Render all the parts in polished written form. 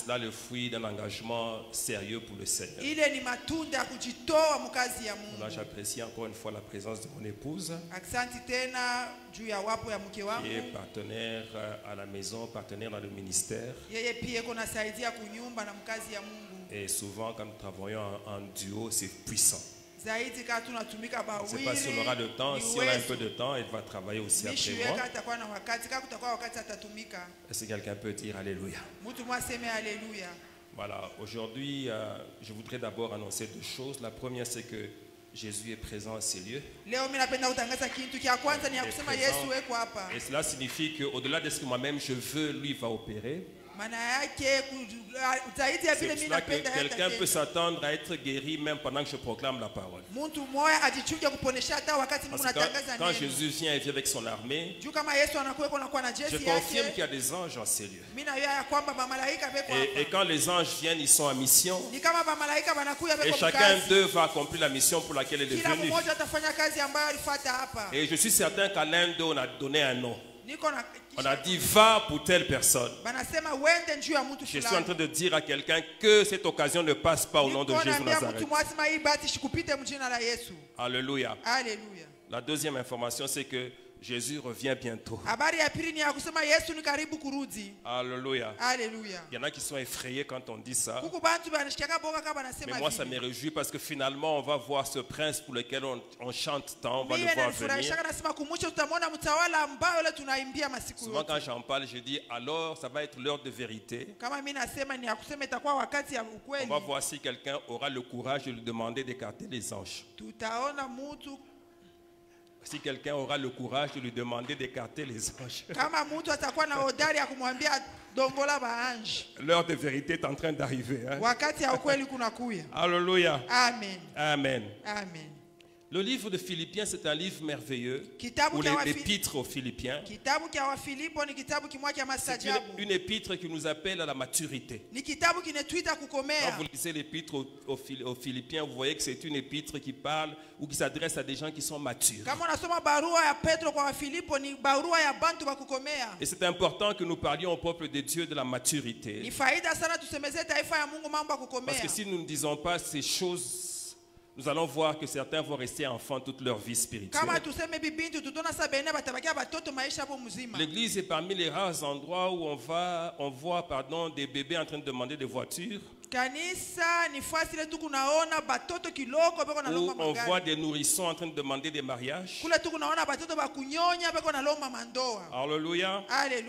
cela le fruit d'un engagement sérieux pour le Seigneur. Là, j'apprécie encore une fois la présence de mon épouse, qui est partenaire à la maison, partenaire dans le ministère. Et souvent, quand nous travaillons en duo, c'est puissant. Je ne sais pas si on aura le temps. Si on a un peu de temps, elle va travailler aussi après moi. Est-ce que quelqu'un peut dire Alléluia? Voilà, aujourd'hui, je voudrais d'abord annoncer deux choses. La première, c'est que Jésus est présent à ces lieux. Et cela signifie qu'au-delà de ce que moi-même je veux, lui va opérer. C'est pour cela que quelqu'un peut s'attendre à être guéri même pendant que je proclame la parole. Parce que quand Jésus vient, il vient avec son armée. Je confirme qu'il y a des anges en ces lieux. Et quand les anges viennent, ils sont en mission. Et chacun d'eux va accomplir la mission pour laquelle il est venu. Et je suis certain qu'à l'un d'eux, on a donné un nom. On a dit va pour telle personne. Je suis en train de dire à quelqu'un que cette occasion ne passe pas au nom de Jésus Nazareth. Alléluia. La deuxième information, c'est que Jésus revient bientôt. Alléluia. Il y en a qui sont effrayés quand on dit ça. Mais moi, ça me réjouit parce que finalement, on va voir ce prince pour lequel on chante tant. On va le voir venir. Souvent, quand j'en parle, je dis alors, ça va être l'heure de vérité. On va voir si quelqu'un aura le courage de lui demander d'écarter les anges. Si quelqu'un aura le courage de lui demander d'écarter les anges. L'heure de vérité est en train d'arriver. Hein? Alléluia. Amen. Amen. Amen. Le livre de Philippiens, c'est un livre merveilleux. Ou l'épître aux Philippiens. C'est une épître qui nous appelle à la maturité. Quand vous lisez l'épître aux Philippiens, vous voyez que c'est une épître qui parle ou qui s'adresse à des gens qui sont matures. Et c'est important que nous parlions au peuple de Dieu de la maturité. Parce que si nous ne disons pas ces choses, nous allons voir que certains vont rester enfants toute leur vie spirituelle. L'église est parmi les rares endroits où on voit des bébés en train de demander des voitures. Où on voit des nourrissons en train de demander des mariages. Alléluia.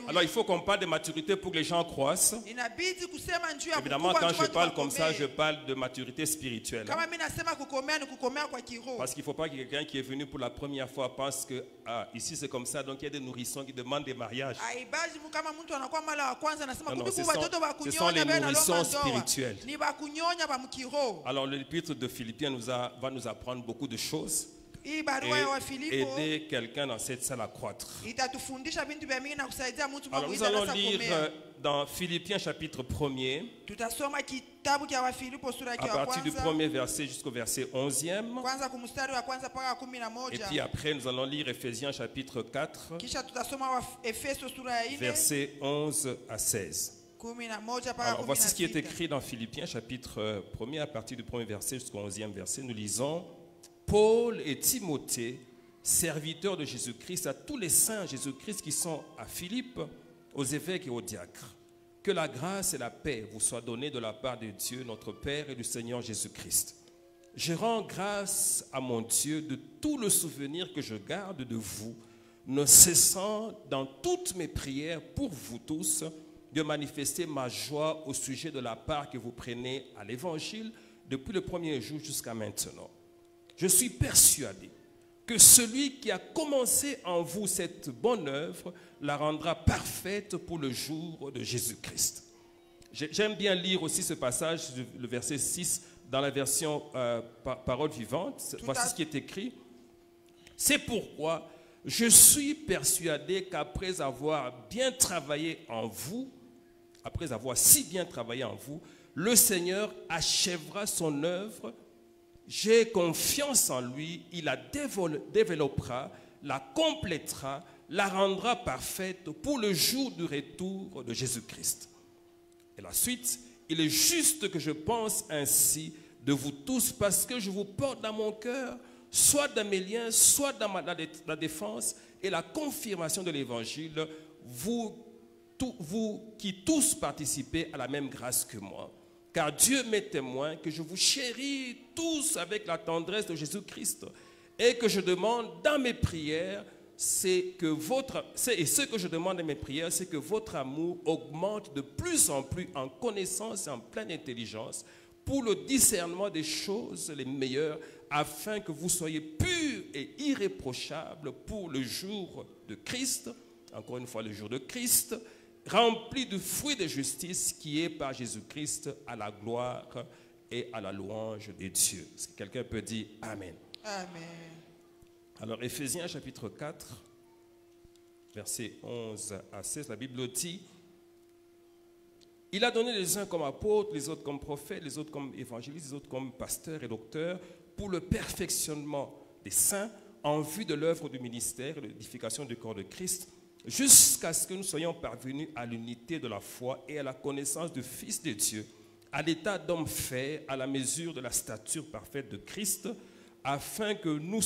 Alors il faut qu'on parle de maturité pour que les gens croissent. Évidemment, quand je parle comme ça, je parle de maturité spirituelle. Parce qu'il ne faut pas que quelqu'un qui est venu pour la première fois pense que ici c'est comme ça, donc il y a des nourrissons qui demandent des mariages. Non, ce sont les nourrissons spirituels. Alors l'épître de Philippiens va nous apprendre beaucoup de choses et aider quelqu'un dans cette salle à croître. Alors nous allons lire dans Philippiens chapitre 1er à partir du premier verset jusqu'au verset 11e. Et puis après nous allons lire Ephésiens chapitre 4 versets 11 à 16. Alors, voici ce qui est écrit dans Philippiens chapitre 1er à partir du premier verset jusqu'au 11e verset. Nous lisons: Paul et Timothée, serviteurs de Jésus-Christ, à tous les saints Jésus-Christ qui sont à Philippe, aux évêques et aux diacres. Que la grâce et la paix vous soient données de la part de Dieu, notre Père, et du Seigneur Jésus-Christ. Je rends grâce à mon Dieu de tout le souvenir que je garde de vous, ne cessant dans toutes mes prières pour vous tous, de manifester ma joie au sujet de la part que vous prenez à l'évangile depuis le premier jour jusqu'à maintenant. Je suis persuadé que celui qui a commencé en vous cette bonne œuvre la rendra parfaite pour le jour de Jésus-Christ. J'aime bien lire aussi ce passage, le verset 6, dans la version parole vivante. Voici ce qui est écrit. C'est pourquoi je suis persuadé qu'après avoir bien travaillé en vous, après avoir si bien travaillé en vous, le Seigneur achèvera son œuvre. J'ai confiance en lui, il la développera, la complétera, la rendra parfaite pour le jour du retour de Jésus-Christ. Et la suite, il est juste que je pense ainsi de vous tous, parce que je vous porte dans mon cœur, soit dans mes liens, soit dans la défense et la confirmation de l'évangile, vous qui tous participez à la même grâce que moi. Car Dieu m'est témoin que je vous chéris tous avec la tendresse de Jésus-Christ, et que je demande dans mes prières, ce que je demande dans mes prières, c'est que votre amour augmente de plus en plus en connaissance et en pleine intelligence, pour le discernement des choses les meilleures, afin que vous soyez purs et irréprochables pour le jour de Christ, encore une fois le jour de Christ, remplis du fruit de justice qui est par Jésus-Christ à la gloire et à la louange des dieux. Est-ce que quelqu'un peut dire Amen? Amen. Alors, Éphésiens chapitre 4, versets 11 à 16, la Bible dit: il a donné les uns comme apôtres, les autres comme prophètes, les autres comme évangélistes, les autres comme pasteurs et docteurs, pour le perfectionnement des saints, en vue de l'œuvre du ministère et de l'édification du corps de Christ, jusqu'à ce que nous soyons parvenus à l'unité de la foi et à la connaissance du Fils de Dieu, à l'état d'homme fait, à la mesure de la stature parfaite de Christ, afin que nous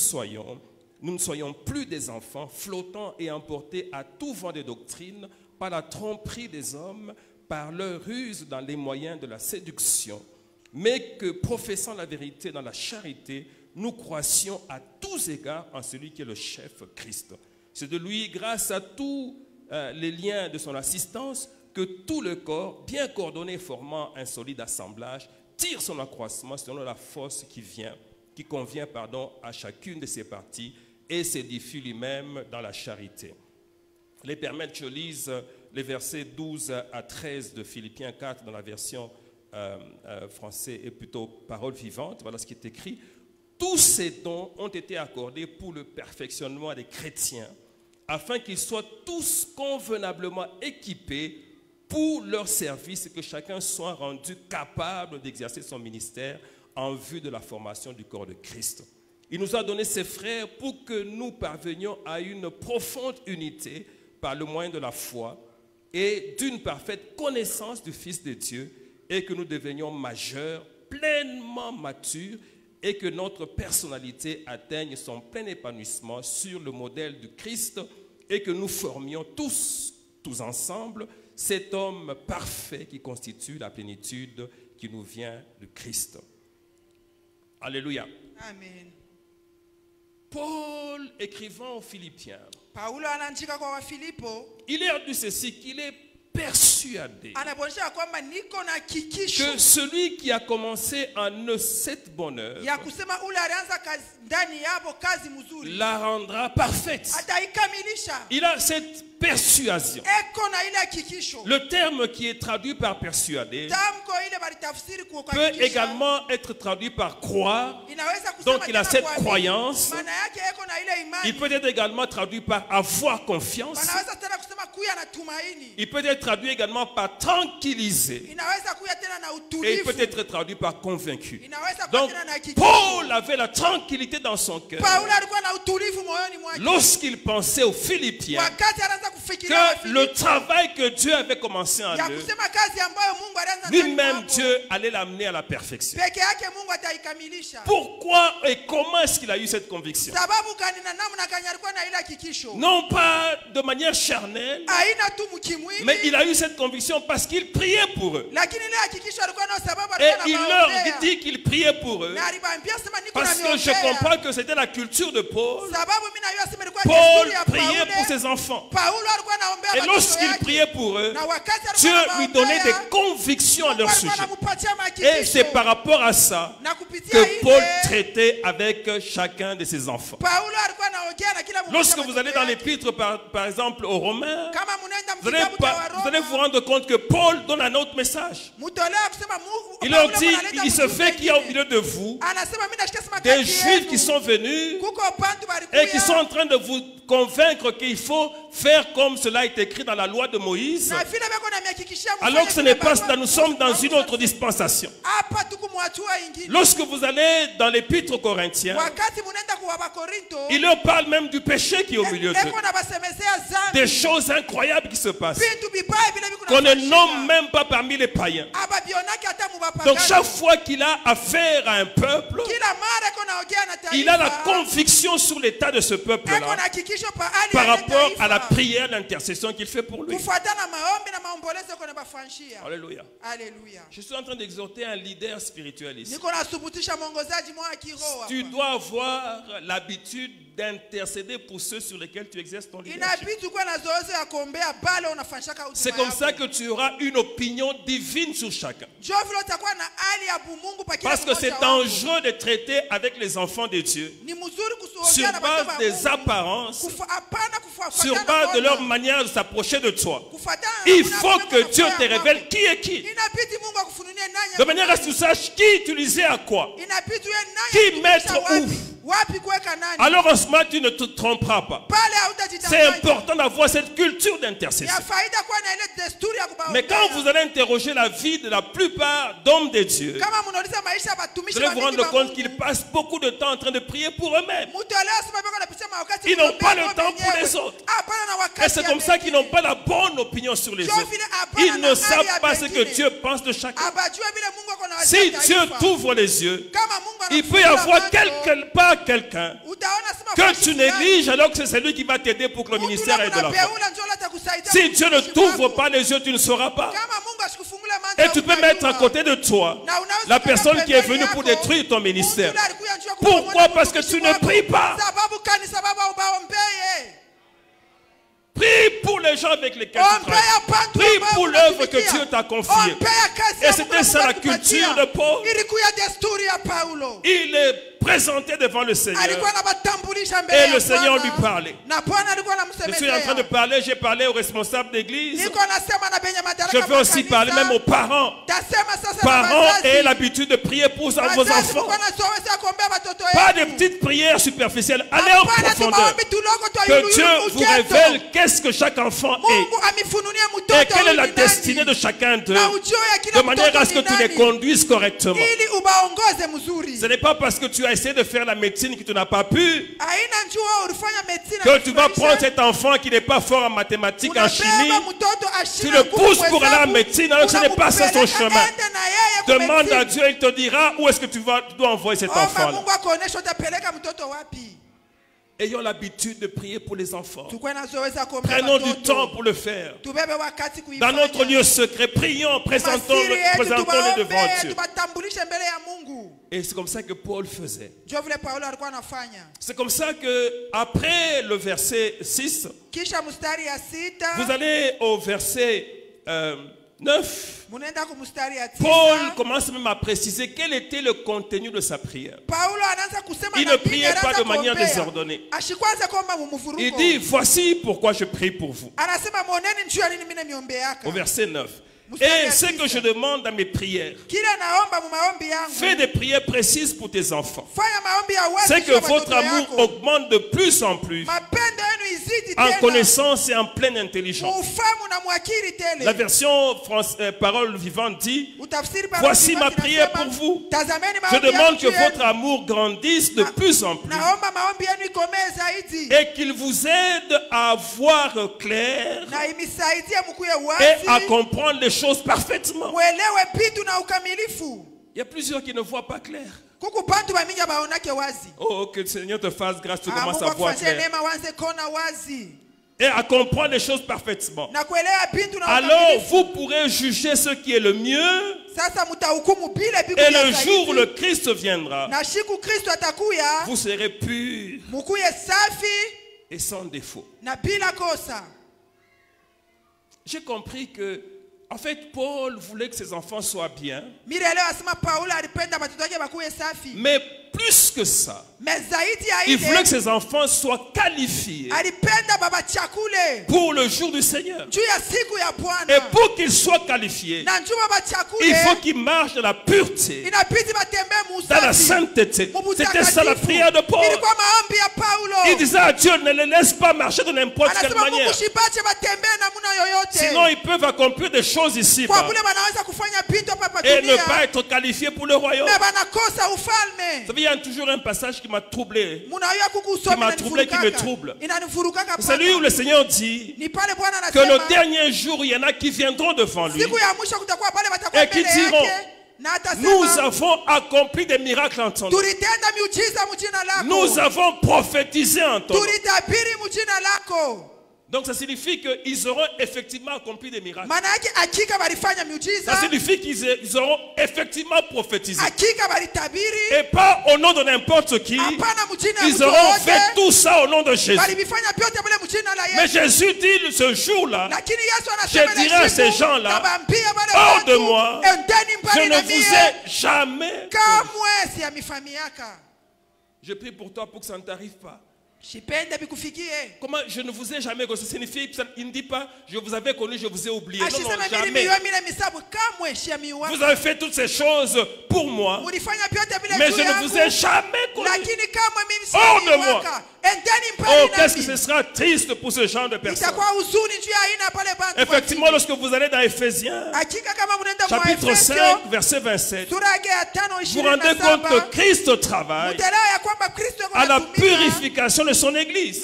ne soyons plus des enfants flottants et emportés à tout vent de doctrine par la tromperie des hommes, par leur ruse dans les moyens de la séduction, mais que, professant la vérité dans la charité, nous croissions à tous égards en celui qui est le chef, Christ. C'est de lui, grâce à tous les liens de son assistance, que tout le corps, bien coordonné, formant un solide assemblage, tire son accroissement selon la force qui convient à chacune de ses parties, et s'édifie lui-même dans la charité. Les permettre que je lise les versets 12 à 13 de Philippiens 4 dans la version française et plutôt parole vivante. Voilà ce qui est écrit. Tous ces dons ont été accordés pour le perfectionnement des chrétiens, afin qu'ils soient tous convenablement équipés pour leur service et que chacun soit rendu capable d'exercer son ministère en vue de la formation du corps de Christ. Il nous a donné ses frères pour que nous parvenions à une profonde unité par le moyen de la foi et d'une parfaite connaissance du Fils de Dieu, et que nous devenions majeurs, pleinement matures, et que notre personnalité atteigne son plein épanouissement sur le modèle du Christ, et que nous formions tous ensemble cet homme parfait qui constitue la plénitude qui nous vient du Christ. Alléluia. Amen. Paul, écrivant aux Philippiens, Paulo anaandika kwa Wafilipo, il est dit ceci, qu'il est persuadé anaonyesha kwamba niko na hakikisho que celui qui a commencé en eux cette bonne œuvre ya kusema ule alianza kazi ndani yabo kazi mzuri la rendra parfaite. ataikamilisha. Il a cette persuasion. Eko na ile hakikisho. Le terme qui est traduit par persuader Tamko ile balitafsiri kwa peut également être traduit par croire. Donc il a cette croyance. Maana yake eko na ile imani. Il peut être également traduit par avoir confiance. Wanaweza tena kusema kuya na tumaini. Il peut être traduit également par tranquilliser. Inaweza kuya tena na utulivu. Et il peut être traduit par convaincu. Inaweza Donc kuya tena na hakikisho. Paul avait la tranquillité dans son cœur Paulo alikuwa na utulivu moyoni mwake. lorsqu'il pensait aux Philippiens Wakati anaanza kufikiria que le travail que Dieu avait commencé en ya eux, kusema kazi ambayo Mungu alianza lui-même Dieu allait l'amener à la perfection. peke yake Mungu ataikamilisha. Pourquoi et comment est-ce qu'il a eu cette conviction? Sababu gani na namna gani alikuwa na ile hakikisho? Non pas de manière charnelle, Haina tu mkimwili. mais il a eu cette conviction parce qu'il priait pour eux. Lakini ile hakikisho alikuwa na sababu Et alikuwa il na leur maombea. dit qu'il priait pour eux Na aliwaambia sema niko na parce que je miombea. comprends que c'était la culture de Paul. Sababu mimi najua sema ilikuwa Paul desturi ya priait pour Paulo. ses enfants. Paulo alikuwa anaombea Et watoto lorsqu'il yake. priait pour eux, Na wakati alikuwa Dieu anaombea, lui donnait des convictions à leur Mungu alikuwa sujet. anampatia Et mahakikisho. c'est par rapport à ça Na kupitia que ile, Paul traitait avec chacun de ses enfants. Paulo alikuwa anaongea na kila mmoja. Lorsque wa vous allez watoto dans yake. l'épître, par exemple, aux Romains, Kama munaenda vous mkitabu cha allez Waroma, vous rendre compte que Paul donne un autre message. mutolea kusema Mungu. Il leur Paulo dit, analeta il se ujumbe fait qu'il y a au ingine. milieu de vous Anasema mimi nashika sema des kati Juifs yenu. qui sont venus Kuko bantu balikuya. et qui sont en train de vous convaincre qu'il faut faire comme cela est écrit dans la loi de Moïse, alors que ce n'est pas cela, nous sommes dans une autre dispensation. Lorsque vous allez dans l'épître aux Corinthiens, il leur parle même du péché qui est au milieu d'eux. Des choses incroyables qui se passent, qu'on ne nomme même pas parmi les païens. Donc chaque fois qu'il a affaire à un peuple, il a la conviction sur l'état de ce peuple-là par rapport à la prière d'intercession qu'il fait pour lui. Alléluia. Je suis en train d'exhorter un leader spirituel ici. Tu dois avoir l'habitude d'intercéder pour ceux sur lesquels tu exerces ton leadership. C'est comme ça que tu auras une opinion divine sur chacun. Parce que c'est dangereux de traiter avec les enfants de Dieu sur base des apparences, sur base de leur manière de s'approcher de toi. Il faut que Dieu te révèle qui est qui, de manière à ce que tu saches qui utiliser à quoi, qui mettre où. Alors en ce moment tu ne te tromperas pas. C'est important d'avoir cette culture d'intercession. Mais quand vous allez interroger la vie de la plupart d'hommes de Dieu, vous allez vous rendre compte qu'ils passent beaucoup de temps en train de prier pour eux-mêmes. Ils n'ont pas le temps pour les autres. Et c'est comme ça qu'ils n'ont pas la bonne opinion sur les autres. Ils ne savent pas ce que Dieu pense de chacun. Si Dieu t'ouvre les yeux, il peut y avoir quelque part quelqu'un que tu négliges alors que c'est celui qui va t'aider pour que le ministère ait de la foi. Si Dieu ne t'ouvre pas les yeux, tu ne sauras pas. Et tu peux mettre à côté de toi la personne qui est venue pour détruire ton ministère. Pourquoi? Parce que tu ne pries pas. Prie pour les gens avec lesquels tu travailles. Prie pour l'œuvre que Dieu t'a confiée. Et c'était ça la culture de Paul. Il est présenté devant le Seigneur. Et le Seigneur lui parlait. Je suis en train de parler, j'ai parlé aux responsables d'église. Je veux aussi parler même aux parents. Parents ayez l'habitude de prier pour vos enfants. Pas de petites prières superficielles. Allez en profondeur. Que Dieu vous révèle qu'est-ce que chaque enfant est. Et quelle est la destinée de chacun d'eux. De manière à ce que tu les conduises correctement. Ce n'est pas parce que tu as essayé de faire la médecine que tu n'as pas pu que tu vas prendre cet enfant qui n'est pas fort en mathématiques, en chimie. Tu le pousses pour aller en médecine alors que ce n'est pas ça son chemin. Demande à Dieu, il te dira où est-ce que tu dois envoyer cet enfant-là. Ayons l'habitude de prier pour les enfants. Prenons du temps pour le faire. Dans notre lieu secret, prions, présentons-le devant Dieu. Et c'est comme ça que Paul faisait. C'est comme ça que après le verset 6, vous allez au verset 9. Paul commence même à préciser quel était le contenu de sa prière. Il ne priait pas de manière désordonnée. Il dit, voici pourquoi je prie pour vous. Au verset 9. Et ce que je demande à mes prières, fais des prières précises pour tes enfants. C'est que votre amour augmente de plus en plus en connaissance et en pleine intelligence. La version Parole vivante dit, voici ma prière pour vous. Je demande que votre amour grandisse de plus en plus et qu'il vous aide à voir clair et à comprendre les choses parfaitement. Il y a plusieurs qui ne voient pas clair. Oh, que le Seigneur te fasse grâce, tu commences à voir clair. Et à comprendre les choses parfaitement. Alors vous pourrez juger ce qui est le mieux. Et le jour où le Christ viendra, vous serez purs et sans défaut. J'ai compris que, en fait, Paul voulait que ses enfants soient bien. Mais plus que ça, il voulait que ses enfants soient qualifiés pour le jour du Seigneur. Et pour qu'ils soient qualifiés, il faut qu'ils marchent dans la pureté, dans la sainteté. C'était ça la prière de Paul. Il disait à Dieu, ne les laisse pas marcher de n'importe quelle manière. Sinon ils peuvent accomplir des choses ici et ne pas être qualifiés pour le royaume. Vous savez, il y a toujours un passage qui m'a troublé, qui me trouble. C'est lui où le Seigneur dit que le dernier jour, il y en a qui viendront devant lui et qui diront, nous avons accompli des miracles en ton nom. Nous avons prophétisé en ton nom. Donc ça signifie qu'ils auront effectivement accompli des miracles. Ça signifie qu'ils auront effectivement prophétisé. Et pas au nom de n'importe qui. Ils auront fait tout ça au nom de Jésus. Mais Jésus dit ce jour-là, je dirai à ces gens-là, hors de moi, je ne vous ai jamais connu. Je prie pour toi pour que ça ne t'arrive pas. Comment je ne vous ai jamais connu? Ça signifie, il ne dit pas je vous avais connu, je vous ai oublié. Non, non, jamais. Vous avez fait toutes ces choses pour moi, mais je ne vous ai jamais connu. Hors de moi. Oh, qu'est-ce que ce sera triste pour ce genre de personnes. Effectivement, lorsque vous allez dans Éphésiens, chapitre 5, verset 27, vous vous rendez compte que Christ travaille à la purification de son Église.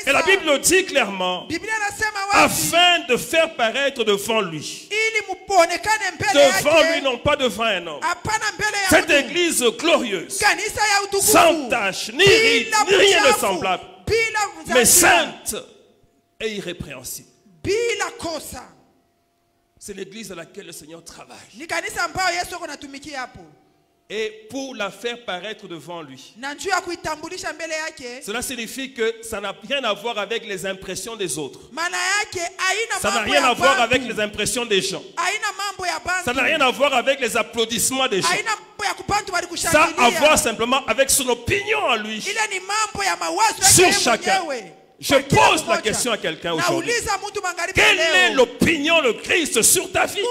Et la Bible dit clairement, afin de faire paraître devant lui. Devant lui, non pas devant un homme. Cette Église glorieuse, sans tache, ni ride, ni rien de semblable, mais sainte et irrépréhensible. C'est l'église à laquelle le Seigneur travaille. Et pour la faire paraître devant lui. Cela signifie que ça n'a rien à voir avec les impressions des autres. Ça n'a rien à voir avec les impressions des gens. Ça n'a rien à voir avec les applaudissements des gens. Ça a à voir simplement avec son opinion en lui sur chacun. Je pose la question à quelqu'un aujourd'hui. Quelle est l'opinion de Christ sur ta vie?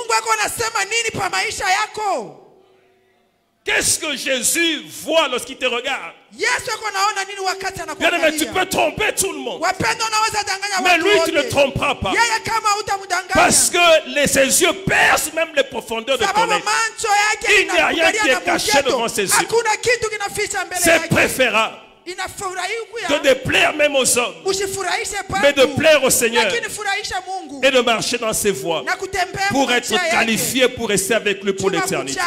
Qu'est-ce que Jésus voit lorsqu'il te regarde? Bien aimé, tu peux tromper tout le monde, mais lui tu ne le tromperas pas, parce que ses yeux percent même les profondeurs de ton être. Il n'y a rien qui est caché devant ses yeux. C'est préférable de déplaire même aux hommes, mais de plaire au Seigneur et de marcher dans ses voies pour être qualifié pour rester avec lui pour l'éternité.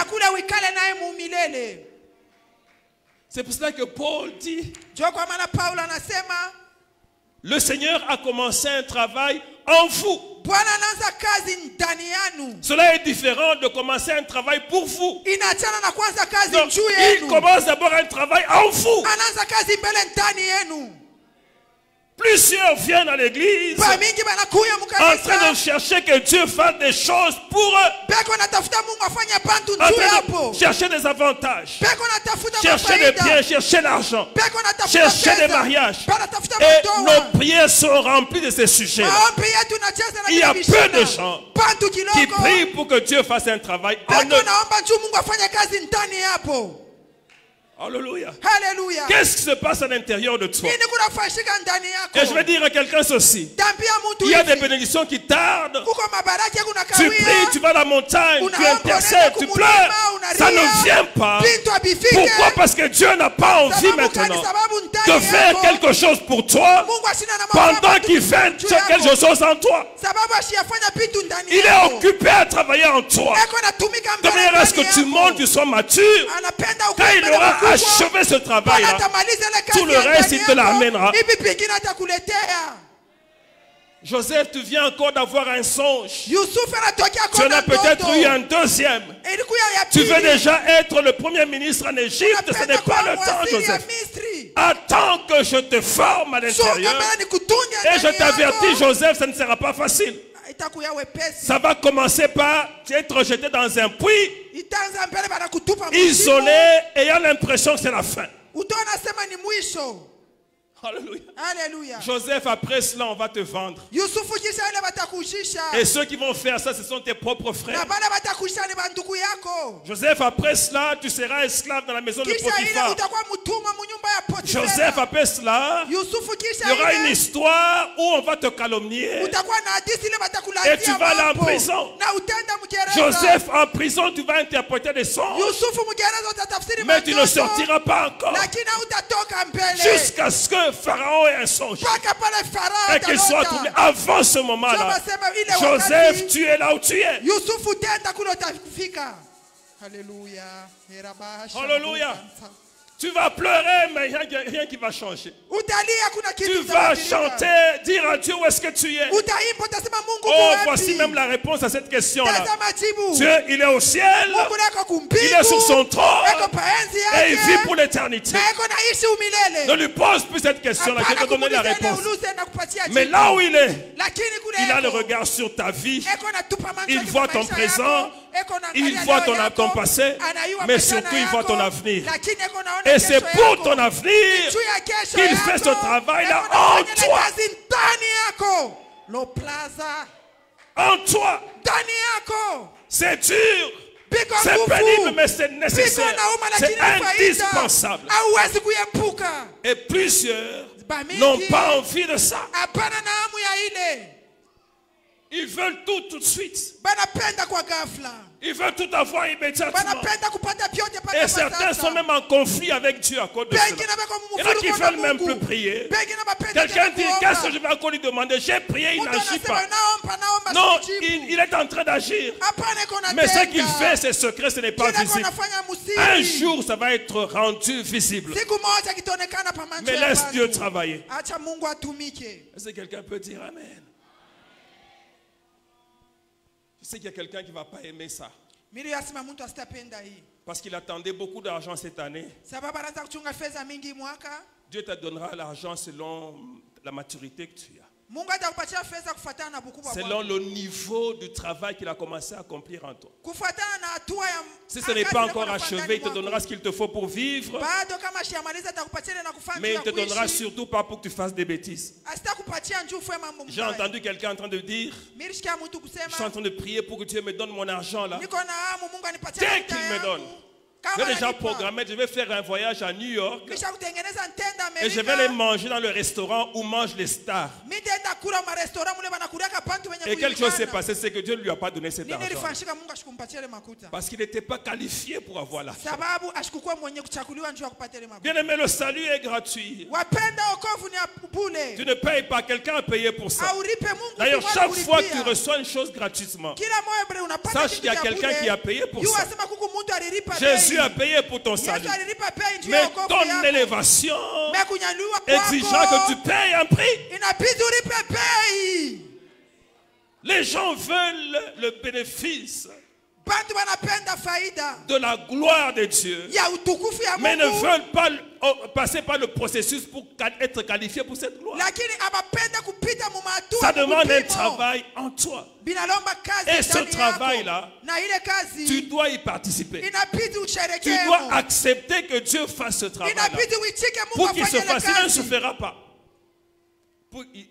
C'est pour cela que Paul dit, le Seigneur a commencé un travail en vous. Cela est différent de commencer un travail pour vous. Donc, il commence d'abord un travail en vous. Plusieurs viennent à l'église en train de chercher que Dieu fasse des choses pour eux, en train de chercher des avantages, chercher des biens, chercher l'argent, chercher des mariages. Et nos prières sont remplies de ces sujets. Il y a peu de gens qui prient pour que Dieu fasse un travail en eux. Alléluia. Qu'est-ce qui se passe à l'intérieur de toi? Et je vais dire à quelqu'un ceci. Il y a des bénédictions qui tardent. Tu pries, tu vas à la montagne, tu intercèdes, tu pleures. Ça ne vient pas. Pourquoi? Parce que Dieu n'a pas envie maintenant de faire quelque chose pour toi pendant qu'il fait quelque chose en toi. Il est occupé à travailler en toi. De manière à ce que tu montes, tu sois mature. Quand il aura achevé ce travail-là, tout le reste, il te l'amènera. Joseph, tu viens encore d'avoir un songe. Tu en as peut-être eu un deuxième. Tu veux déjà être le premier ministre en Égypte. Ce n'est pas le temps, Joseph. Attends que je te forme à l'intérieur. Et je t'avertis, Joseph, ça ne sera pas facile. Ça va commencer par être jeté dans un puits. isolé, ayant l'impression que c'est la fin. Alléluia. Alléluia. Joseph, après cela, on va te vendre. Et ceux qui vont faire ça, ce sont tes propres frères. Joseph, après cela, tu seras esclave dans la maison de Potiphar. Joseph, après cela, il y aura une histoire où on va te calomnier. Et tu vas aller en prison. Joseph, en prison, tu vas interpréter des songes. Mais tu ne sortiras pas encore. Jusqu'à ce que Pharaon ait un songe et qu'il soit troublé. Avant ce moment-là, Joseph, tu es là où tu es. Alléluia. Alléluia. Tu vas pleurer, mais rien qui va changer. Tu vas chanter, dire à Dieu où est-ce que tu es. Oh, voici même la réponse à cette question-là. Dieu, il est au ciel, il est sur son trône et il vit pour l'éternité. Ne lui pose plus cette question-là, je vais te donner la réponse. Mais là où il est, il a le regard sur ta vie, il voit ton présent, il voit ton passé, mais surtout il voit ton avenir. Et c'est pour ton avenir qu'il fait ce travail-là en toi. En toi. C'est dur. C'est pénible, mais c'est nécessaire. C'est indispensable. Et plusieurs n'ont pas envie de ça. Ils veulent tout de suite. Ils veulent tout avoir immédiatement. Et certains sont même en conflit avec Dieu à cause de cela. Il y en a qui ne veulent même plus prier. Quelqu'un dit, qu'est-ce que je vais encore lui demander? J'ai prié, il n'agit pas. Non, il est en train d'agir. Mais ce qu'il fait, c'est secret, ce n'est pas visible. Un jour, ça va être rendu visible. Mais laisse Dieu travailler. Est-ce que quelqu'un peut dire Amen? Je sais qu'il y a quelqu'un qui ne va pas aimer ça. Parce qu'il attendait beaucoup d'argent cette année. Dieu te donnera l'argent selon la maturité que tu as. Selon le niveau du travail qu'il a commencé à accomplir en toi. Si ce n'est pas encore achevé, il te donnera ce qu'il te faut pour vivre. Mais il ne te donnera surtout pas pour que tu fasses des bêtises. J'ai entendu quelqu'un en train de dire, je suis en train de prier pour que Dieu me donne mon argent là. Dès qu'il me donne, j'ai déjà programmé, je vais faire un voyage à New York et je vais aller manger dans le restaurant où mangent les stars. Et quelque chose s'est passé, c'est que Dieu ne lui a pas donné cet argent. Parce qu'il n'était pas qualifié pour avoir l'argent. Bien aimé, le salut est gratuit. Tu ne payes pas, quelqu'un a payé pour ça. D'ailleurs, chaque fois que tu reçois une chose gratuitement, sache qu'il y a quelqu'un qui a payé pour ça. Jésus a payé pour ton salut. Mais ton élévation exigera que tu payes un prix. Les gens veulent le bénéfice de la gloire de Dieu, mais ne veulent pas passer par le processus pour être qualifié pour cette gloire. Ça demande un travail en toi. Et ce travail-là, tu dois y participer. Tu dois accepter que Dieu fasse ce travail-là. Pour qu'il se fasse, il ne se fera pas.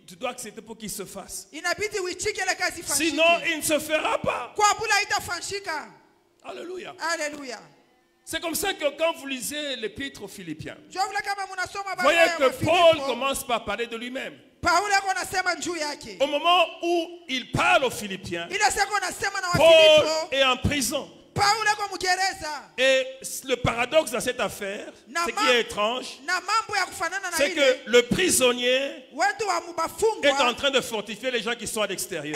Tu dois accepter pour qu'il se fasse. Sinon, il ne se fera pas. Alléluia. Alléluia. C'est comme ça que quand vous lisez l'épître aux Philippiens, vous voyez que Paul commence par parler de lui-même. Au moment où il parle aux Philippiens, Paul est en prison. Et le paradoxe dans cette affaire, ce qui est étrange, c'est que le prisonnier est en train de fortifier les gens qui sont à l'extérieur.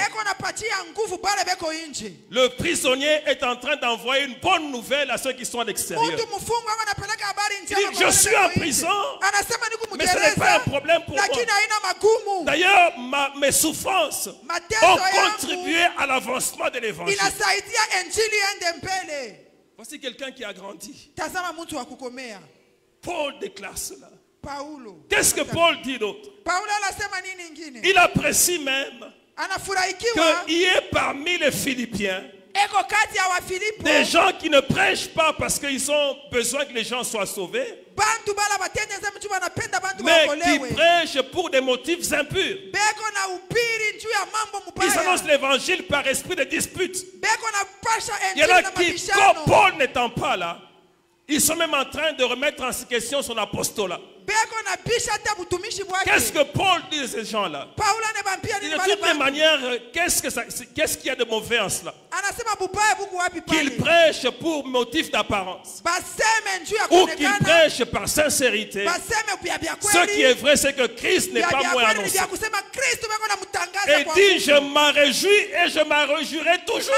Le prisonnier est en train d'envoyer une bonne nouvelle à ceux qui sont à l'extérieur. Il dit, je suis en prison, mais ce n'est pas un problème pour moi. D'ailleurs, mes souffrances ont contribué à l'avancement de l'évangile. Voici quelqu'un qui a grandi. Paul déclare cela. Qu'est-ce que Paul dit d'autre? Il apprécie même qu'il y ait parmi les Philippiens Des gens qui ne prêchent pas parce qu'ils ont besoin que les gens soient sauvés, mais qui prêchent pour des motifs impurs. Ils annoncent l'évangile par esprit de dispute. Il y en a qui, comme Paul n'étant pas là, ils sont même en train de remettre en question son apostolat. Qu'est-ce que Paul dit de ces gens-là? De toutes les manières, qu'est-ce qu'il y a de mauvais en cela? Qu'ils prêchent pour motif d'apparence ou qu'ils prêchent par sincérité. Ce qui est vrai, c'est que Christ n'est pas moins annoncé. Et dit, je m'en réjouis et je m'en réjouirai toujours.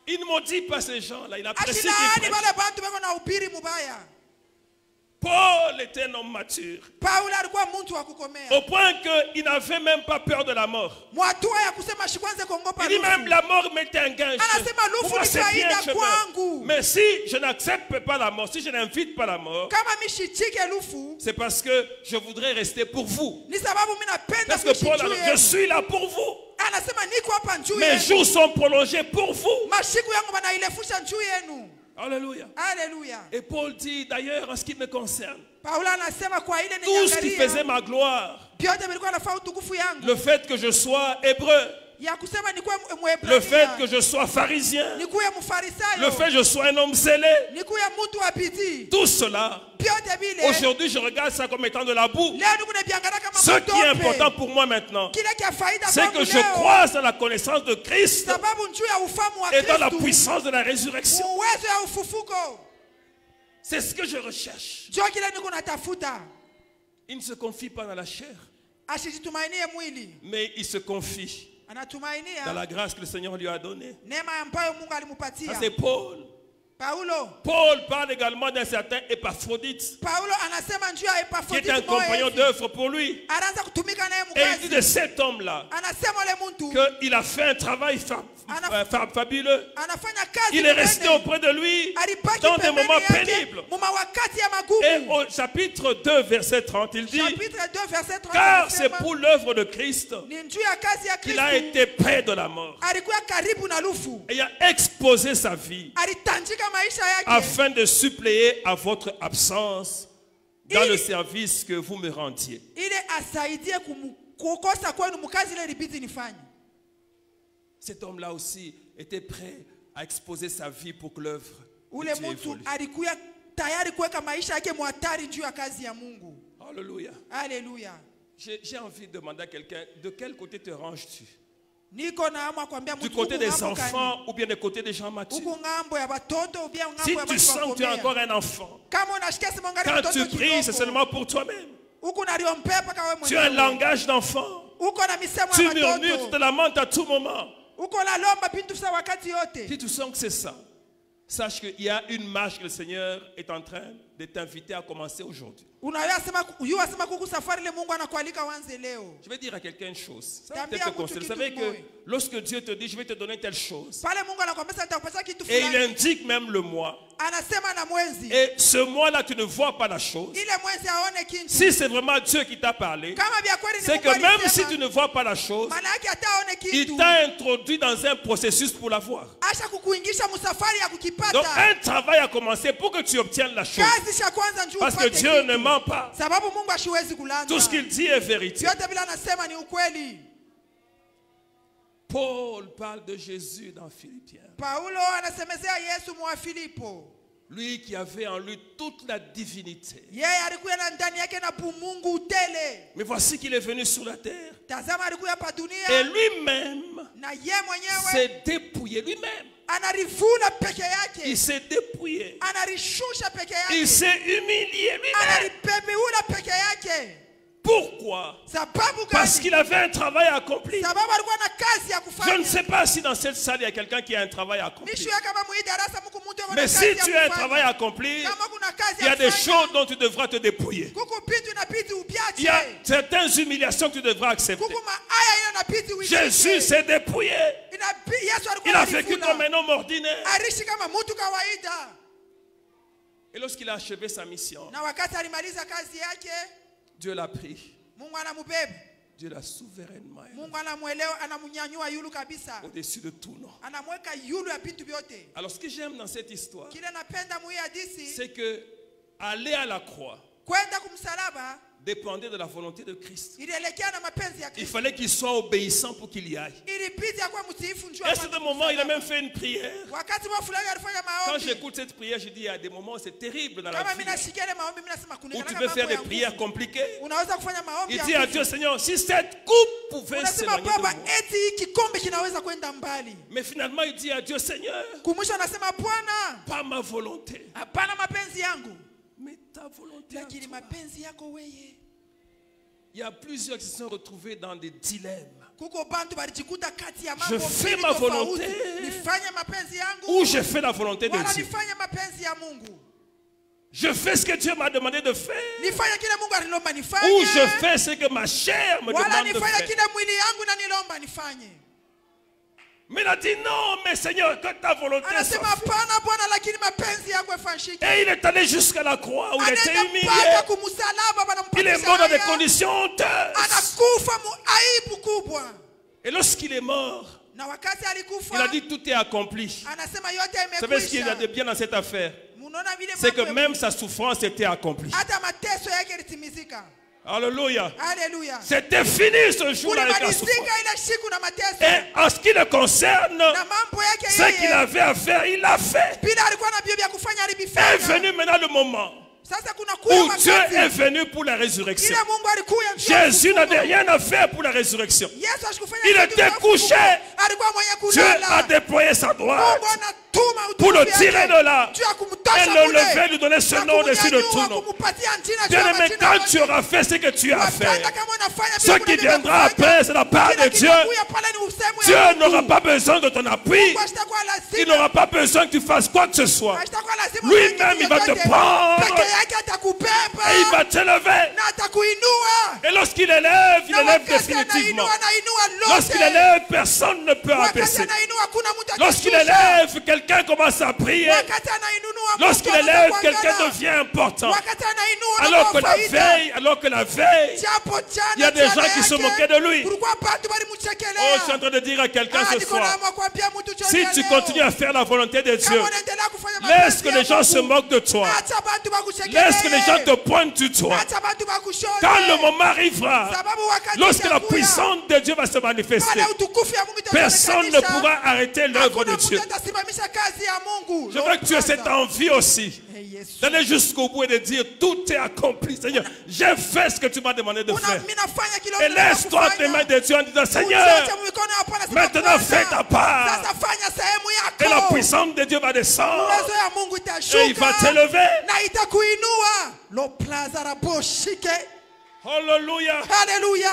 Il ne maudit pas ces gens-là, il apprécie qu'ils prêchent. Paul était un homme mature, au point qu'il n'avait même pas peur de la mort. Il dit même la mort m'était un gage. Pour moi c'est bien que je meure. Mais si je n'accepte pas la mort, si je n'invite pas la mort, c'est parce que je voudrais rester pour vous. Parce que Paul a dit, je suis là pour vous. Mes jours sont prolongés pour vous. Alléluia. Alléluia. Et Paul dit d'ailleurs en ce qui me concerne, tout ce qui faisait ma gloire, le fait que je sois hébreu, le fait que je sois pharisien, le fait que je sois un homme zélé, tout cela, aujourd'hui je regarde ça comme étant de la boue. Ce qui est important pour moi maintenant, c'est que je croise dans la connaissance de Christ et dans la puissance de la résurrection. C'est ce que je recherche. Il ne se confie pas dans la chair, mais il se confie dans la grâce que le Seigneur lui a donnée. Ça c'est Paul. Paul parle également d'un certain Épaphrodite, qui est un compagnon d'œuvre pour lui. Et il dit de cet homme-là qu'il a fait un travail fabuleux. Il est resté auprès de lui dans des moments pénibles. Et au chapitre 2, verset 30, il dit, car c'est pour l'œuvre de Christ qu'il a été près de la mort. Et il a exposé sa vie afin de suppléer à votre absence dans le service que vous me rendiez. Cet homme-là aussi était prêt à exposer sa vie pour que l'œuvre évolue. Alléluia. Alléluia. J'ai envie de demander à quelqu'un, de quel côté te ranges-tu? Du côté des enfants ou bien du côté des gens matures? Si tu sens que tu es encore un enfant, quand tu pries, c'est seulement pour toi-même. Tu as un langage d'enfant. Tu murmures, tu te lamentes à tout moment. Si tu sens que c'est ça, sache qu'il y a une marche que le Seigneur est en train de t'inviter à commencer aujourd'hui. Je vais dire à quelqu'un une chose. Ça va peut-être te consoler. Vous savez que lorsque Dieu te dit, je vais te donner telle chose, et il indique même le mois, et ce mois-là, tu ne vois pas la chose. Si c'est vraiment Dieu qui t'a parlé, c'est que même si tu ne vois pas la chose, il t'a introduit dans un processus pour la voir. Donc un travail a commencé pour que tu obtiennes la chose. Parce que Dieu ne ment pas. Tout ce qu'il dit est vérité. Paul parle de Jésus dans Philippiens. Lui qui avait en lui toute la divinité. Mais voici qu'il est venu sur la terre. Et lui-même s'est dépouillé lui-même. Il s'est dépouillé. Il s'est humilié lui-même. Pourquoi? Parce qu'il avait un travail à accomplir. Je ne sais pas si dans cette salle il y a quelqu'un qui a un travail à accomplir. Mais si tu as un travail à accomplir, il y a des choses dont tu devras te dépouiller. Il y a certaines humiliations que tu devras accepter. Jésus s'est dépouillé. Il a vécu comme un homme ordinaire. Et lorsqu'il a achevé sa mission, Dieu l'a pris. Dieu l'a souverainement Mungu anamuelewa, anamunyanyua yulu kabisa. au-dessus de tout nom. Anamweka yulu ya vitu vyote. Alors ce que j'aime dans cette histoire, Kile napenda mu hii hadithi, c'est que aller à la croix kwenda kumsalaba dépendait de la volonté de Christ. ilielekea na mapenzi ya Il Kristo. fallait qu'il soit obéissant pour qu'il y aille. Ilibidi akuwe mtiifu njoo. Et à ce moment, il a même fait une prière. Wakati mwa fulani alifanya Quand maombi. j'écoute cette prière, je dis, il y a des moments, c'est terrible dans la Kama vie, mimi nasikia ile maombi mimi nasema kuna où tu peux faire des prières compliquées. Unaweza kufanya maombi Il ya dit à nguvu. Dieu, Seigneur, si cette coupe pouvait Unasema s'éloigner de Baba moi. eti hii kikombe kinaweza kwenda mbali. Mais finalement, il dit à Dieu, Seigneur, Kumwisho anasema Bwana, pas ma volonté, hapana mapenzi yangu, mais ta volonté. à lakini toi. mapenzi yako wewe. Il y a plusieurs qui se sont retrouvés dans des dilemmes. Kuko bantu balijikuta kati ya Je mambo fais mbili ma tofauti. volonté. Nifanye mapenzi yangu Ou je fais la volonté de wala Dieu. nifanye mapenzi ya Mungu. Je fais ce que Dieu m'a demandé de faire. Nifanye kile Mungu alilomba Ou nifanye. je fais ce que ma chair me Wala demande de nifanye faire. kile mwili yangu na nilomba nifanye. Mais il a dit non, mais Seigneur, que ta volonté soit Anasema faite. hapana Bwana, lakini mapenzi yako yafanyike. Et il est allé jusqu'à la croix où il était Anaenda humilié. mpaka kumsalaba, Il est wanampatisha mort dans des haya. conditions honteuses. Anakufa mu aibu kubwa. Et lorsqu'il est mort, Na wakati alikufa, il a dit tout est accompli. anasema yote Vous savez ce qu'il y a de imekwisha. bien dans cette affaire? Munaona vile C'est que mambo même sa souffrance était accomplie. hata mateso yake yalitimizika. Alléluia. Haleluya. C'était fini ce jour-là avec la souffrance. Kulimalizika ile siku na mateso. Et en ce qui le concerne, Na mambo yake ce qu'il yeye. avait à faire, il l'a fait. Bila alikuwa na vya kufanya Est alivifanya. venu maintenant le moment Sasa kuna kuya où Dieu est wakati. venu pour la résurrection. Ile Mungu alikuya. Jésus n'avait rien à faire pour la résurrection. Yesu ashikufanya Il kitu était cha couché. kufufuka. Alikuwa mwenye Dieu a kulala. déployé sa droite Mungu anatuma pour le utukufu tirer yake. de là Juu ya kumtosha et le kule. lever, lui donner ce Na nom au-dessus de kumnyanyua, tout nom. kumupatia jina juu Bien ya aimé, majina quand yote. tu auras fait ce que tu as fait, Wapenda kama unafanya ce vile qui unataka viendra kufanya. après, c'est la part Kila de Dieu. kitakuya pale ni usemu ya Dieu Mungu. n'aura pas besoin de ton appui. Mungu ashitakuwa lazima. Il n'aura pas besoin que tu fasses quoi que ce soit. Ashitakuwa lazima Lui-même, ufanye il va te chochote. prendre. Peke yake atakubeba. Et il va te lever. Na atakuinua. Et lorsqu'il élève, il Na élève wakati définitivement. anainua lote. Lorsqu'il élève, personne ne peut Wakati abaisser. anainua hakuna mtu Lorsqu'il atashusha. élève, quelqu'un commence à prier. Wakati anainua mtu Lorsqu'il anaanza élève, kuangalia. quelqu'un devient important. Wakati anainua Alors que anakuwa la faida. veille, Japo jana il y a des jana gens qui se yake, moquaient de lui. kulikuwa batu Oh, walimchekelea. je suis en train de dire à quelqu'un ce Niko na soir, kuambia mtu chochote si tu leo. continues à faire la volonté de Kama Dieu, unaendelea kufanya laisse mapenzi que ya les gens se Mungu, moquent de toi. acha bantu bakuchekelee. Laisse que les gens te pointent du doigt. Acha bantu bakushone. Quand le moment arrivera, Sababu wakati lorsque la itakuya, puissance de Dieu va se manifester, pale utukufu ya Mungu itaonekanisha. personne ne pourra arrêter l'œuvre de Hakuna Dieu. mtu atasimamisha kazi ya Mungu. Je veux que tu aies cette envie aussi, Eh, Yesu. d'aller jusqu'au bout et de dire, tout est accompli. Seigneur, j'ai fait ce que tu m'as demandé de faire. Mimi nafanya kile Et unataka laisse-toi entre les kufanya. mains de Dieu en disant, Seigneur, Usiache mikono ya Bwana, sema maintenant Bwana, fais ta part. sasa fanya sehemu Et la yako. puissance de Dieu va descendre. Uwezo ya Mungu Et il itashuka va t'élever. na itakuinua. Lo plaza raboshike. Alléluia. Haleluya.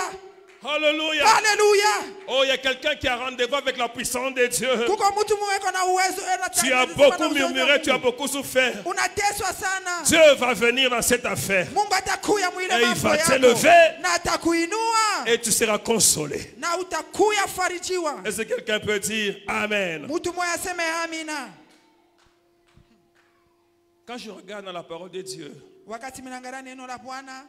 Alléluia. Haleluya. Oh, il y a quelqu'un qui a rendez-vous avec la puissance de Dieu. Kuko mtu mweko na uwezo Tu as beaucoup murmuré, tu as beaucoup souffert. unateswa sana. Dieu va venir dans cette affaire. Mungu atakuya mwile Et il mambo va yako t'élever. na atakuinua Et tu seras consolé. na utakuya farijiwa. Est-ce que quelqu'un peut dire Amen? Mtu mmoja aseme amina. Quand je regarde dans la parole de Dieu, Wakati minaangalia neno la Bwana,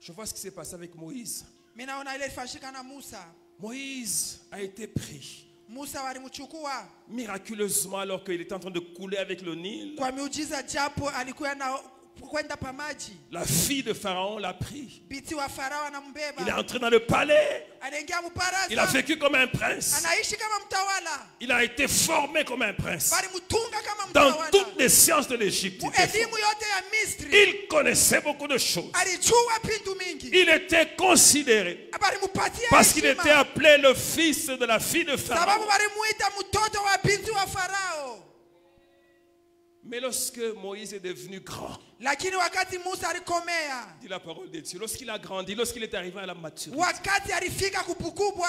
je vois ce qui s'est passé avec Moïse. minaona ile ilifanyika na Musa. Moïse a été pris Musa walimchukua miraculeusement alors qu'il était en train de couler avec le Nil. kwa miujiza, japo alikuwa na kwenda pa maji. La fille de Pharaon l'a pris. Binti wa Farao Il est anambeba, entré dans le palais. anaingia Il a mparaza, vécu comme un prince. anaishi kama mtawala, Il a été formé comme un prince. bali mtunga kama Dans mtawala. toutes les sciences de l'Égypte. il était Elimu formé. yote ya Misri Il connaissait beaucoup de choses. alijua pintu mingi, Il était considéré balimupatia parce qu'il heshima, était appelé le fils de la fille de sababu Pharaon. balimuita mtoto wa binti wa Farao. Mais lorsque Moïse est devenu grand, Lakini wakati Musa alikomea, dit la parole de Dieu, lorsqu'il a grandi, lorsqu'il est arrivé à la maturité, wakati alifika kupukubwa,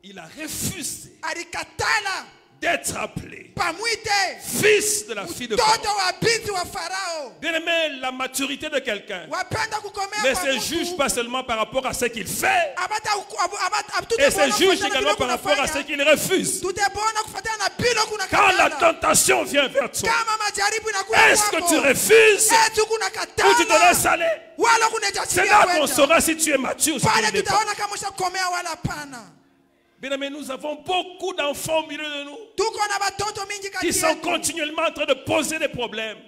il a refusé alikatala d'être appelé pamwite fils de la fille de Pharaon. mtoto wa binti wa Farao. Bien aimé, la maturité de quelqu'un Wapenda kukomea ne kwa se mtu, juge pas seulement par rapport à ce qu'il fait, tutebona et se juge kufuatana na également vile par rapport à ce kunafanya. qu'il refuse. Tutebona kufuatana na bila kuna Quand la katala. tentation vient vers toi, Kama Est-ce que tu refuses ou tu te laisses aller? C'est là qu'on saura si tu es mature ou si tu ne l'es pas. Bien aimé, nous avons beaucoup d'enfants au milieu de nous qui sont continuellement en train de poser des problèmes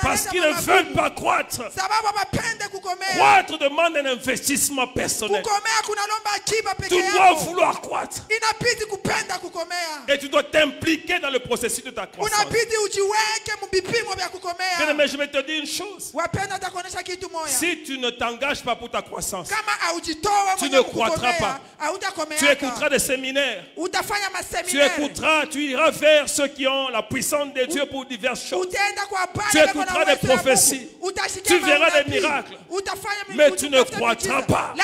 parce qu'ils ne veulent pas croître. Croître demande un investissement personnel. Tu dois vouloir croître et tu dois t'impliquer dans le processus de ta croissance. Bien aimé, je vais te dire une chose. Si tu ne t'engages pas pour ta croissance, tu ne croîtras pas. Tu écouteras des séminaires. Tu écouteras, tu iras vers ceux qui ont la puissance de Dieu pour diverses choses. Tu écouteras des prophéties. Tu verras des miracles. Mais tu ne croîtras pas.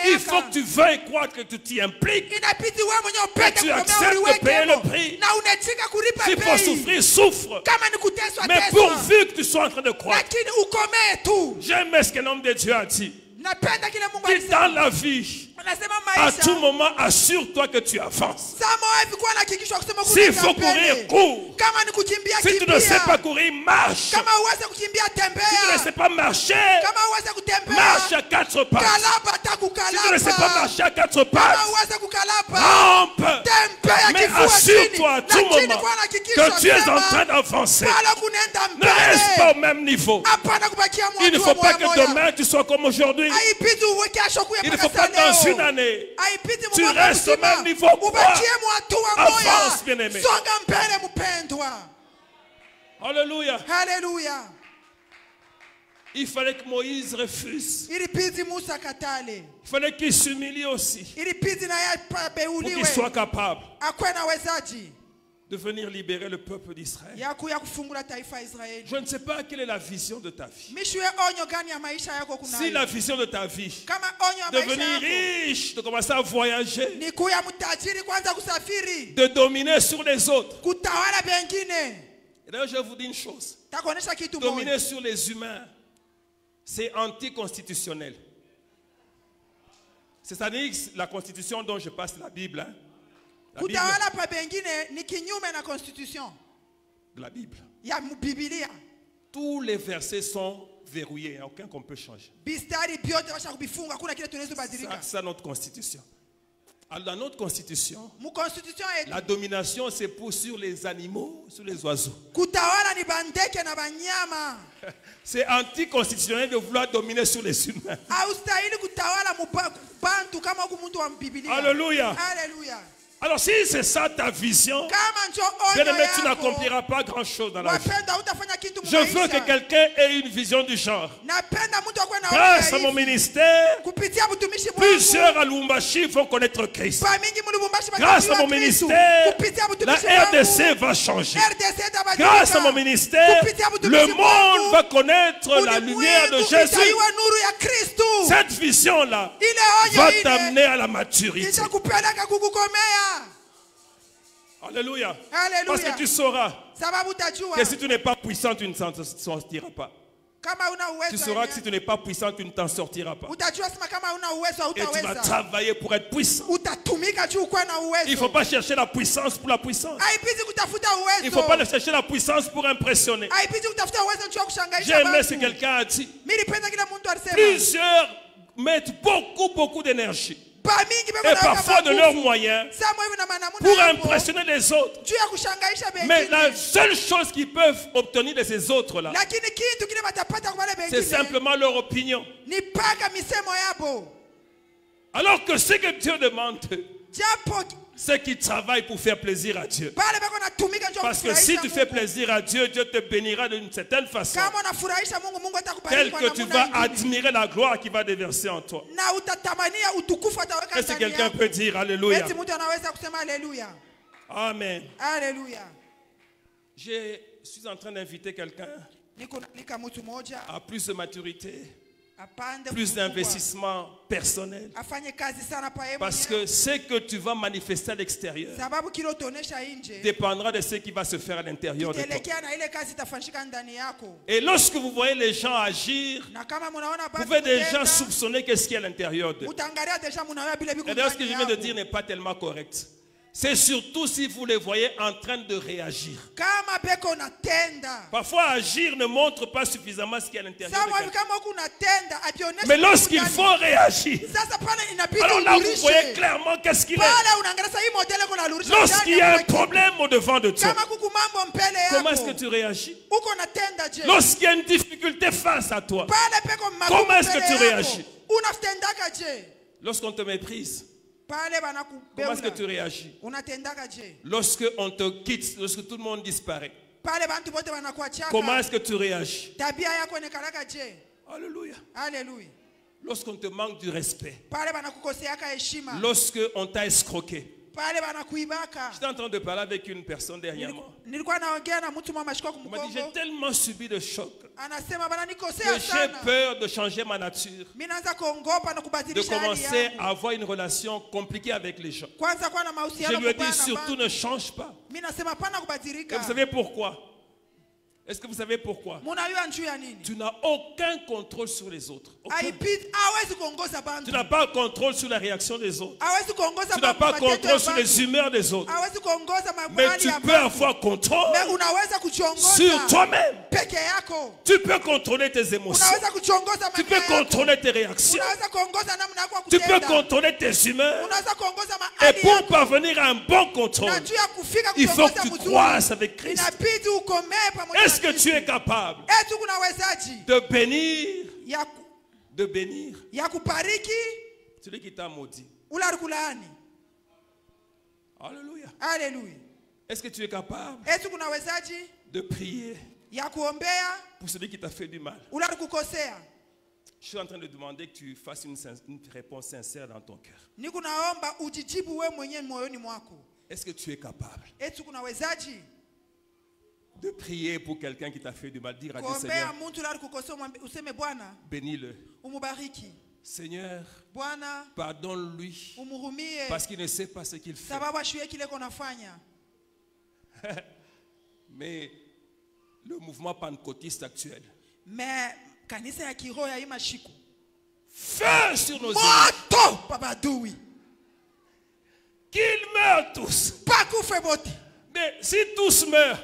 Il faut que tu veuilles croître, que tu t'y impliques. Que tu acceptes de payer le prix. S'il faut souffrir, souffre. Mais pourvu que tu sois en train de croître. J'aime ce qu'un homme de Dieu a dit. Dit dans la vie, à tout moment, assure-toi que tu avances. S'il faut courir, cours. Si tu ne sais pas courir, marche. Si tu ne sais pas marcher, marche à 4 pattes. Si tu ne sais pas marcher à 4 pattes, rampe. Mais assure-toi à tout moment que tu es en train d'avancer. Ne reste pas au même niveau. Il ne faut pas que demain tu sois comme aujourd'hui. Il ne faut pas dans une année tu restes au même niveau. Avance, bien-aimé. Alléluia. Il fallait que Moïse refuse. Il fallait qu'il s'humilie aussi pour qu'il soit capable de venir libérer le peuple d'Israël. Je ne sais pas quelle est la vision de ta vie. Si la vision de ta vie, devenir riche, de commencer à voyager, de dominer sur les autres. Et d'ailleurs, je vais vous dire une chose. Dominer sur les humains, c'est anticonstitutionnel. C'est-à-dire la constitution dont je passe la Bible. Hein? La Bible. Tous les versets sont verrouillés. Il n'y a aucun qu'on peut changer. C'est notre constitution. Alors dans notre constitution, la domination c'est pour sur les animaux, sur les oiseaux. C'est anticonstitutionnel de vouloir dominer sur les humains. Alléluia. Alors si c'est ça ta vision, bien aimé, tu n'accompliras pas grand chose dans la vie. Je veux que quelqu'un ait une vision du genre. Grâce à mon ministère, plusieurs à Lubumbashi vont connaître Christ. Grâce à mon ministère, la RDC va changer. Grâce à mon ministère, le monde va connaître la lumière de Jésus. Cette vision-là va t'amener à la maturité. Alléluia. Parce que tu sauras que si tu n'es pas puissant, tu ne t'en sortiras pas. Tu sauras que si tu n'es pas puissant, tu ne t'en sortiras pas. Et tu vas travailler pour être puissant. Il ne faut pas chercher la puissance pour la puissance. Il ne faut pas chercher la puissance pour impressionner. J'ai aimé ce que quelqu'un a dit. Plusieurs mettent beaucoup d'énergie et parfois de leurs moyens pour impressionner les autres. Mais la seule chose qu'ils peuvent obtenir de ces autres-là, c'est simplement leur opinion. Alors que ce que Dieu demande, c'est qu'ils travaillent pour faire plaisir à Dieu. Parce que si tu fais plaisir à Dieu, Dieu te bénira d'une certaine façon, telle que tu vas admirer la gloire qui va déverser en toi. Est-ce que quelqu'un peut dire Alléluia? Amen. Je suis en train d'inviter quelqu'un à plus de maturité, plus d'investissement personnel. Parce que ce que tu vas manifester à l'extérieur dépendra de ce qui va se faire à l'intérieur de toi. Et lorsque vous voyez les gens agir, vous pouvez déjà soupçonner qu'est-ce qu'il y a à l'intérieur d'eux. Et d'ailleurs, ce que je viens de dire n'est pas tellement correct. C'est surtout si vous les voyez en train de réagir. Kama beko natenda. Parfois, agir ne montre pas suffisamment ce qu'il y a à l'intérieur de quelqu'un. Mais lorsqu'il faut réagir, alors là, vous voyez clairement qu'est-ce qu'il est. Lorsqu'il y a un problème au-devant de toi, comment est-ce que tu réagis? Lorsqu'il y a une difficulté face à toi, comment est-ce que tu réagis? Lorsqu'on te méprise, comment est-ce que tu réagis? Lorsque on te quitte, lorsque tout le monde disparaît, comment est-ce que tu réagis? Alléluia. Alléluia. Lorsqu'on te manque du respect, lorsque on t'a escroqué. J'étais en train de parler avec une personne dernièrement. Il m'a dit, j'ai tellement subi de choc que j'ai peur de changer ma nature, de commencer à avoir une relation compliquée avec les gens. Je lui ai dit, surtout ne change pas. Et vous savez pourquoi? Est-ce que vous savez pourquoi? Tu n'as aucun contrôle sur les autres. Tu n'as pas contrôle sur la réaction des autres. Tu n'as pas contrôle sur les humeurs des autres. Mais tu peux avoir contrôle sur toi-même. Tu peux contrôler tes émotions. Tu peux contrôler tes réactions. Tu peux contrôler tes humeurs. Et pour parvenir à un bon contrôle, il faut que tu croises avec Christ. Est-ce que tu es capable de bénir celui qui t'a maudit? Alléluia. Alléluia. Est-ce que tu es capable de prier pour celui qui t'a fait du mal? Je suis en train de demander que tu fasses une réponse sincère dans ton cœur. Est-ce que tu es capable de prier pour quelqu'un qui t'a fait du mal? Dire à Dieu, Seigneur, bénis-le. Seigneur, pardonne-lui parce qu'il ne sait pas ce qu'il fait. Mais le mouvement pentecôtiste actuel, feu sur nos ennemis, qu'ils meurent tous. Mais si tous meurent,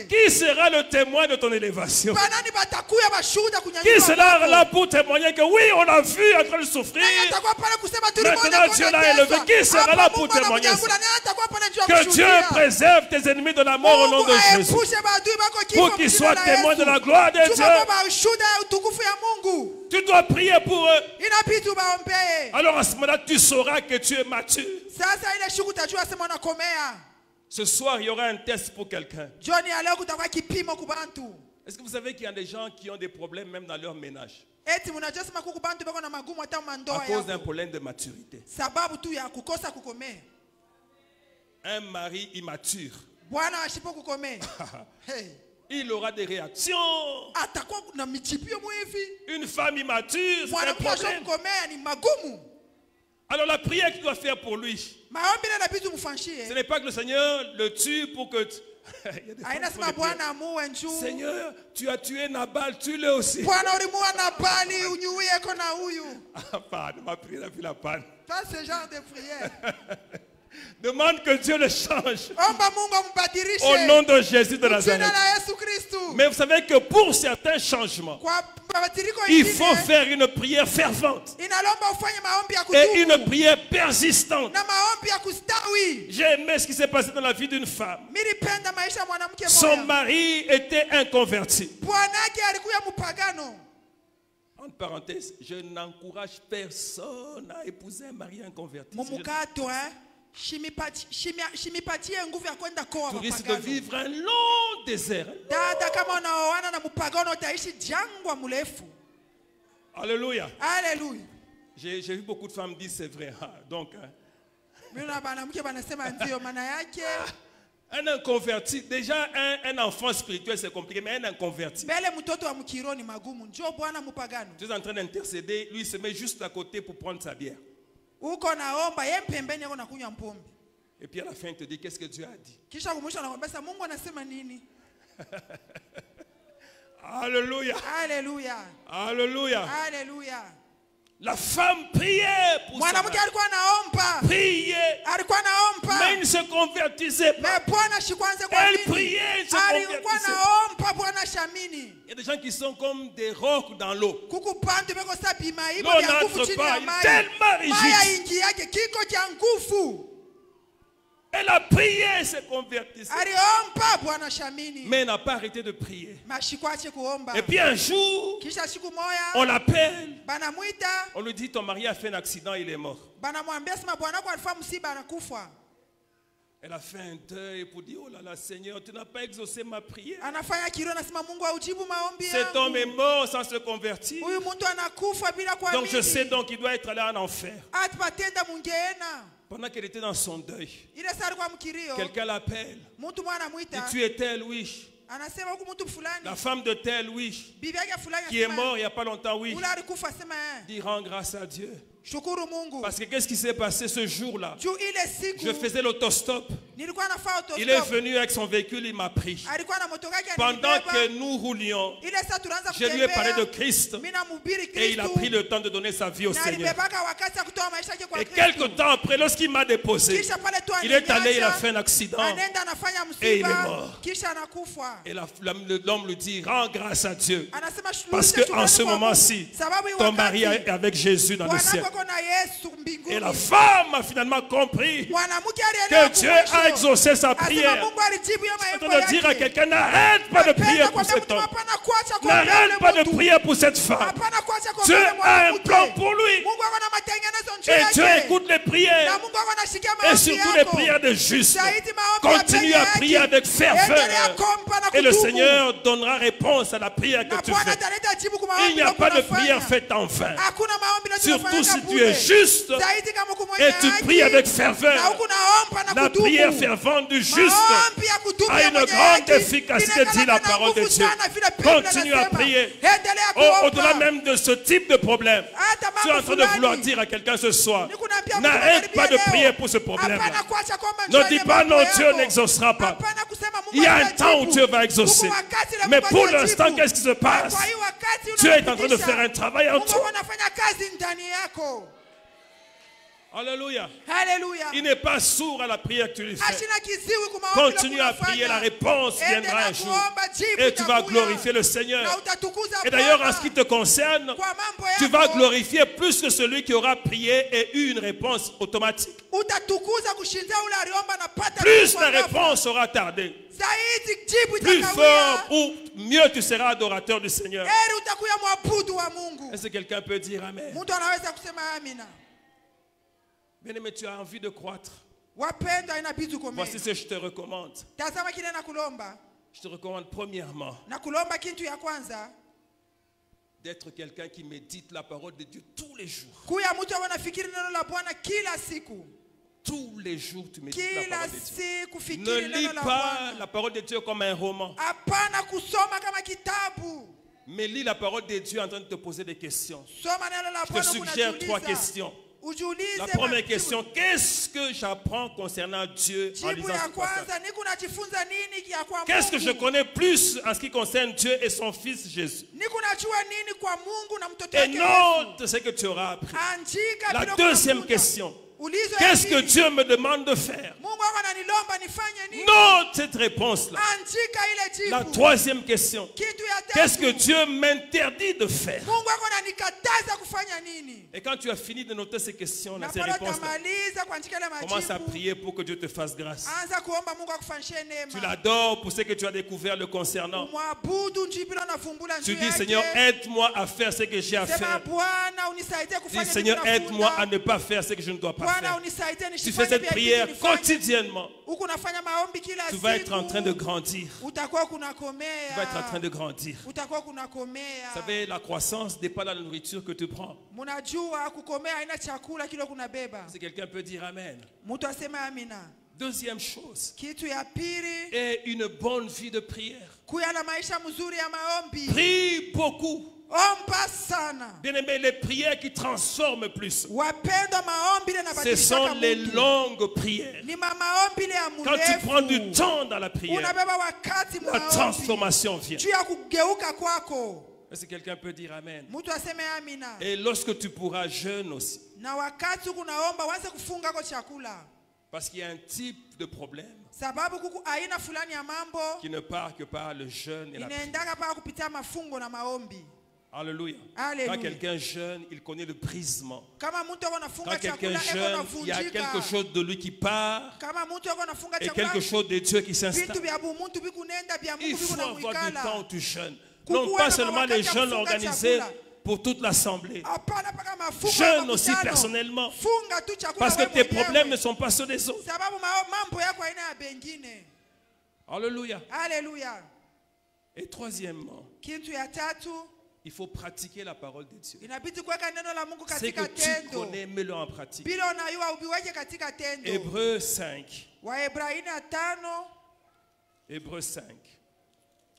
qui sera le témoin de ton élévation? Qui sera là pour témoigner que oui, on a vu en train de souffrir, maintenant Dieu l'a élevé? Qui sera là pour témoigner ça? Que Dieu préserve tes ennemis de la mort au nom de Jésus, pour qu'ils soient témoins de la gloire de Dieu. Tu dois prier pour eux. Alors à ce moment-là, tu sauras que tu es mature. Ce soir, il y aura un test pour quelqu'un. Est-ce que vous savez qu'il y a des gens qui ont des problèmes même dans leur ménage à cause d'un problème de maturité? Un mari immature, il aura des réactions. Une femme immature, c'est un problème. Alors la prière que tu dois faire pour lui, ce n'est pas que le Seigneur le tue pour que... Seigneur, tu as tué Nabal, tue-le aussi. Ma prière n'a plus la panne. Pas ce genre de prière. Demande que Dieu le change. Au nom de Jésus de Nazareth. Mais vous savez que pour certains changements, il faut faire une prière fervente et une prière persistante. J'ai aimé ce qui s'est passé dans la vie d'une femme. Son mari était inconverti. Entre parenthèses, je n'encourage personne à épouser un mari inconverti. Tu risques de vivre un long désert. Alléluia. Alléluia. J'ai vu beaucoup de femmes dire c'est vrai. Donc, un inconverti, déjà un enfant spirituel c'est compliqué, mais un inconverti. Tu es en train d'intercéder, lui il se met juste à côté pour prendre sa bière. Et puis à la fin il te dit qu'est-ce que Dieu a dit. Alléluia. Alléluia. Alléluia. Alléluia. La femme priait pour son mari. Priait. Mais il ne se convertissait pas. Elle priait, il ne se convertissait pas. Il y a des gens qui sont comme des rocs dans l'eau. L'eau n'entre pas, il est tellement rigide. Elle a prié, elle s'est convertie. Mais elle n'a pas arrêté de prier. Et puis un jour, on l'appelle. On lui dit, ton mari a fait un accident, il est mort. Elle a fait un deuil pour dire, oh là là Seigneur, tu n'as pas exaucé ma prière. Cet homme est mort sans se convertir. Donc je sais donc qu'il doit être allé en enfer. Pendant qu'elle était dans son deuil, quelqu'un l'appelle. Et tu es tel, oui. La femme de tel, oui. Qui est mort il n'y a pas longtemps, oui. Dis, rends grâce à Dieu. Parce que qu'est-ce qui s'est passé ce jour-là? Je faisais l'autostop. Il est venu avec son véhicule, il m'a pris. Pendant que nous roulions, je lui ai parlé de Christ. Et il a pris le temps de donner sa vie au Seigneur. Et quelque temps après, lorsqu'il m'a déposé, il est allé, il a fait un accident. Et il est mort. Et l'homme lui dit, rends grâce à Dieu. Parce qu'en ce moment-ci, ton mari est avec Jésus dans le ciel. Et la femme a finalement compris que Dieu a exaucé sa prière. Je suis en train de dire à quelqu'un, n'arrête pas de prier pour cet homme. N'arrête pas de prier pour cette femme. Dieu a un plan pour lui. Et Dieu écoute les prières. Et surtout les prières des justes. Continue à prier avec ferveur. Et le Seigneur donnera réponse à la prière que tu fais. Il n'y a pas de prière faite en vain. Surtout si tu es juste et tu pries avec ferveur. La prière fervente du juste a une grande efficacité, dit la parole de Dieu. Continue à prier. Au-delà même de ce type de problème, tu es en train de vouloir dire à quelqu'un ce soir, n'arrête pas de prier pour ce problème-là. Ne dis pas non, Dieu n'exaucera pas. Il y a un temps où Dieu va exaucer. Mais pour l'instant, qu'est-ce qui se passe? Dieu est en train de faire un travail en toi. Alléluia. Il n'est pas sourd à la prière que tu lui fais. Continue à prier, la réponse viendra un jour. Et tu vas glorifier le Seigneur. Et d'ailleurs, en ce qui te concerne, tu vas glorifier plus que celui qui aura prié et eu une réponse automatique. Plus la réponse sera tardée, plus fort ou mieux tu seras adorateur du Seigneur. Est-ce que quelqu'un peut dire Amen? Bien-aimé, tu as envie de croître. Voici ce que je te recommande. Je te recommande premièrement d'être quelqu'un qui médite la parole de Dieu tous les jours. Tous les jours, tu médites la parole de Dieu. Ne lis pas la parole de Dieu comme un roman. Mais lis la parole de Dieu en train de te poser des questions. Je te suggère 3 questions. La première question, qu'est-ce que j'apprends concernant Dieu en lisant ce passage? Qu'est-ce que je connais plus en ce qui concerne Dieu et son Fils Jésus? Et note ce que tu auras appris. La deuxième question, qu'est-ce que Dieu me demande de faire? Note cette réponse-là. La troisième question, qu'est-ce que Dieu m'interdit de faire? Et quand tu as fini de noter ces questions-là, ces réponses-là, commence à prier pour que Dieu te fasse grâce. Tu l'adores pour ce que tu as découvert le concernant. Tu dis, Seigneur, aide-moi à faire ce que j'ai à faire. Dis, Seigneur, aide-moi à ne pas faire ce que je ne dois pas faire. Tu fais cette prière quotidiennement. Tu vas être en train de grandir. Tu vas être en train de grandir. Vous savez, la croissance n'est pas la nourriture que tu prends. Si quelqu'un peut dire Amen. Deuxième chose, est une bonne vie de prière. Prie beaucoup. Bien-aimé, les prières qui transforment plus, ce sont les longues prières. Quand tu prends du temps dans la prière, la transformation vient. Est-ce que quelqu'un peut dire Amen? Et lorsque tu pourras jeûner aussi. Parce qu'il y a un type de problème qui ne part que par le jeûne et la prière. Alléluia. Quand quelqu'un jeûne, il connaît le brisement. Quand quelqu'un jeûne, il y a quelque chose de lui qui part et quelque chose de Dieu qui s'installe. Il faut avoir du temps où tu jeûnes. Non pas seulement les jeûnes organisés pour toute l'assemblée. Jeûne aussi personnellement. Parce que tes problèmes ne sont pas ceux des autres. Alléluia. Et troisièmement, il faut pratiquer la parole de Dieu. C'est que tu connais, mets-le en pratique. Hébreux 5. Hébreux 5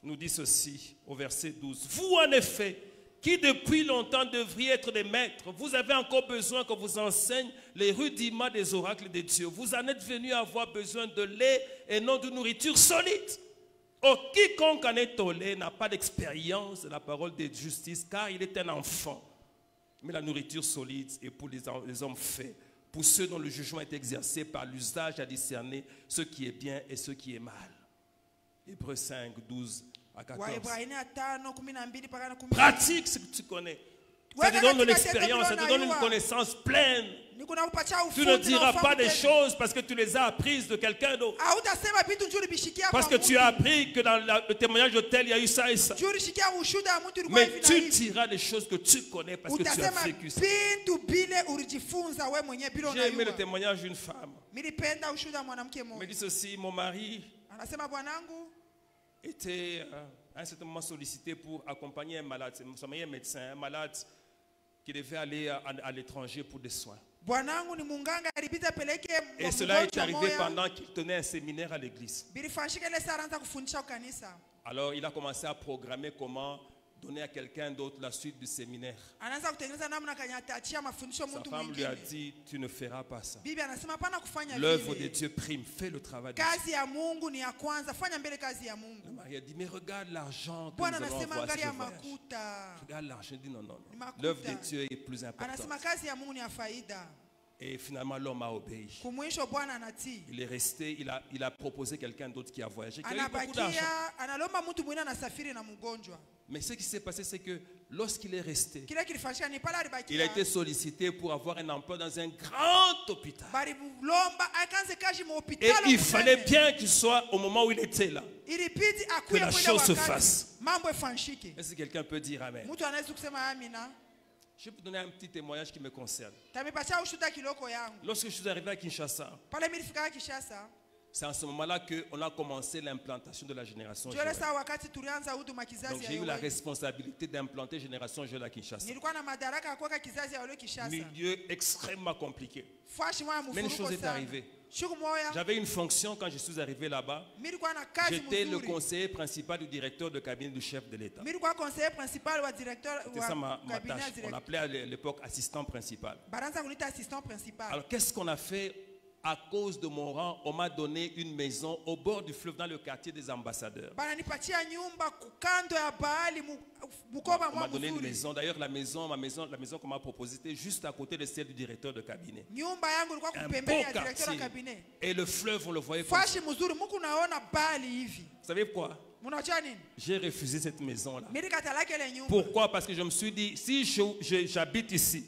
nous dit ceci au verset 12. Vous en effet, qui depuis longtemps devriez être des maîtres, vous avez encore besoin qu'on vous enseigne les rudiments des oracles de Dieu. Vous en êtes venus à avoir besoin de lait et non de nourriture solide. Oh, quiconque en est au lait n'a pas d'expérience de la parole de justice, car il est un enfant. Mais la nourriture solide est pour les hommes faits, pour ceux dont le jugement est exercé par l'usage à discerner ce qui est bien et ce qui est mal. Hébreux 5, 12 à 14. Pratique ce que tu connais. Ça te donne de l'expérience, ça te donne une connaissance pleine. Tu ne diras pas des choses parce que tu les as apprises de quelqu'un d'autre. Parce que tu as appris que dans le témoignage de tel, il y a eu ça et ça. Mais tu diras des choses que tu connais parce que tu as vécu ça. J'ai aimé le témoignage d'une femme. Elle me dit ceci, mon mari était à un certain moment sollicité pour accompagner un malade. Son mari est médecin, un malade qui devait aller à l'étranger pour des soins. Et cela est arrivé pendant qu'il tenait un séminaire à l'église. Alors il a commencé à programmer comment donner à quelqu'un d'autre la suite du séminaire. Sa femme lui a dit, tu ne feras pas ça. L'œuvre de Dieu prime, fais le travail de Dieu. Le mari a dit, mais regarde l'argent que nous allons avoir si je voyage. Regarde l'argent, il dit non, non, non. L'œuvre de Dieu est plus importante. Et finalement, l'homme a obéi. Il est resté, il a proposé quelqu'un d'autre qui a voyagé, qui a eu beaucoup d'argent. Mais ce qui s'est passé, c'est que lorsqu'il est resté, il a été sollicité pour avoir un emploi dans un grand hôpital. Et il fallait bien qu'il soit au moment où il était là, que la chose se fasse. Est-ce que quelqu'un peut dire Amen? Je vais vous donner un petit témoignage qui me concerne. Lorsque je suis arrivé à Kinshasa, c'est en ce moment-là qu'on a commencé l'implantation de la génération Joël. Donc j'ai eu la responsabilité d'implanter Génération Joël à Kinshasa. Milieu extrêmement compliqué. Mais une chose est arrivée. J'avais une fonction quand je suis arrivé là-bas. J'étais le conseiller principal du directeur de cabinet du chef de l'État. C'était ça ma tâche. On appelait à l'époque assistant principal. Alors qu'est-ce qu'on a fait? À cause de mon rang, on m'a donné une maison au bord du fleuve dans le quartier des ambassadeurs. On m'a donné une maison. D'ailleurs, la maison qu'on m'a proposée était juste à côté de celle du directeur de cabinet. Un beau quartier. Et le fleuve, on le voyait comme ça. Vous savez quoi? J'ai refusé cette maison-là. Pourquoi? Parce que je me suis dit, si j'habite ici,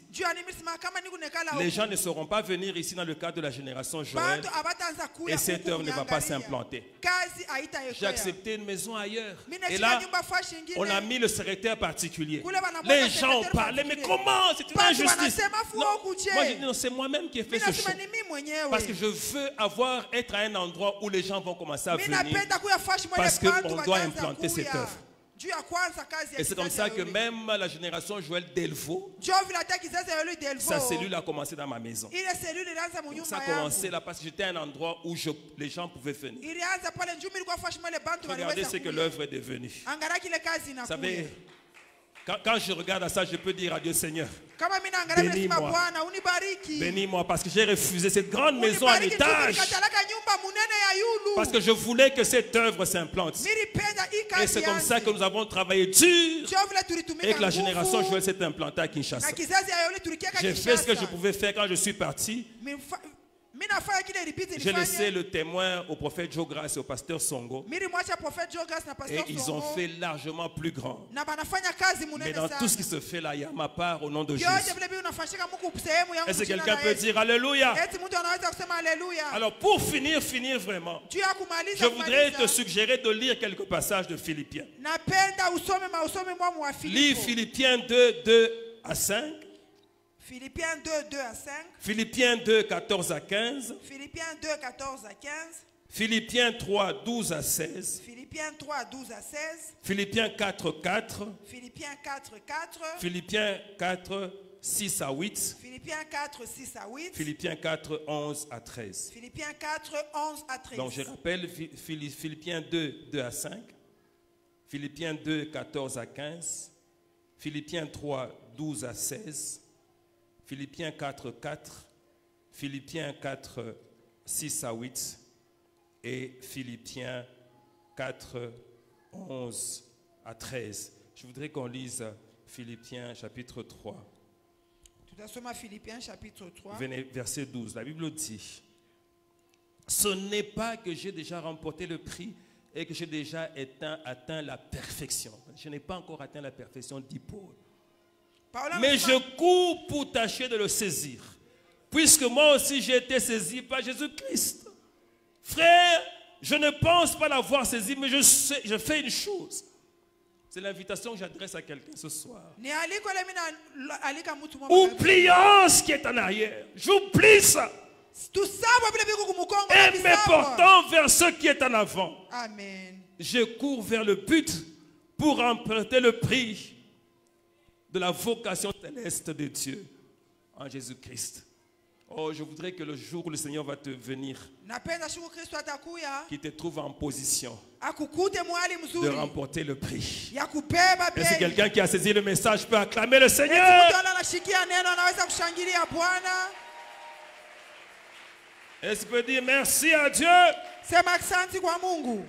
les gens ne sauront pas venir ici dans le cadre de la génération Joël et cette œuvre ne va pas s'implanter. J'ai accepté une maison ailleurs. Et là, on a mis le secrétaire particulier. Les gens ont parlé, mais comment? C'est une injustice. Non. Moi, j'ai dit, non, c'est moi-même qui ai fait ce choix. Parce que je veux être à un endroit où les gens vont commencer à venir. Parce qu'on doit implanter cette œuvre. Et c'est comme ça que même la génération Joël Delvaux, sa cellule a commencé dans ma maison. Donc ça a commencé là parce que j'étais à un endroit où les gens pouvaient venir. Regardez ce que l'œuvre est devenue. Vous savez, Quand je regarde à ça, je peux dire à Dieu, Seigneur, bénis-moi. Bénis-moi parce que j'ai refusé cette grande maison en étage. Parce que je voulais que cette œuvre s'implante. Et c'est comme ça que nous avons travaillé dur. Et que la génération Joël s'est implantée à Kinshasa. J'ai fait ce que je pouvais faire quand je suis parti. J'ai laissé le témoin au prophète Joe Grace et au pasteur Songo. Et ils ont fait largement plus grand. Mais dans tout ce qui se fait là, il y a ma part au nom de Jésus. Est-ce que quelqu'un peut dire Alléluia? Alors pour finir vraiment, je voudrais te suggérer de lire quelques passages de Philippiens. Lis Philippiens 2, 2 à 5. Philippiens 2, 2 à 5. Philippiens 2, 14 à 15. Philippiens 2, 14 à 15. Philippiens 3, 12 à 16. Philippiens 3, 12 à 16. Philippiens 4, 4. Philippiens 4, 4. Philippiens 4, 6 à 8. Philippiens 4, 6 à 8. Philippiens 4, 11 à 13. Philippiens 4, 11 à 13. Donc je rappelle Philippiens 2, 2 à 5. Philippiens 2, 14 à 15. Philippiens 3, 12 à 16. Philippiens 4, 4, Philippiens 4, 6 à 8 et Philippiens 4, 11 à 13. Je voudrais qu'on lise Philippiens chapitre 3. Philippiens chapitre 3. Verset 12. La Bible dit, ce n'est pas que j'ai déjà remporté le prix et que j'ai déjà atteint la perfection. Je n'ai pas encore atteint la perfection, dit Paul. Mais je cours pour tâcher de le saisir, puisque moi aussi j'ai été saisi par Jésus-Christ. Frère, je ne pense pas l'avoir saisi, mais je fais une chose. C'est l'invitation que j'adresse à quelqu'un ce soir. Oublions ce qui est en arrière. J'oublie ça. Et me portant vers ce qui est en avant. Amen. Je cours vers le but pour remporter le prix de la vocation céleste de Dieu en Jésus-Christ. Oh, je voudrais que le jour où le Seigneur va te venir, qu'il te trouve en position de remporter le prix. Est-ce que quelqu'un qui a saisi le message peut acclamer le Seigneur? Est-ce qu'il peut dire merci à Dieu?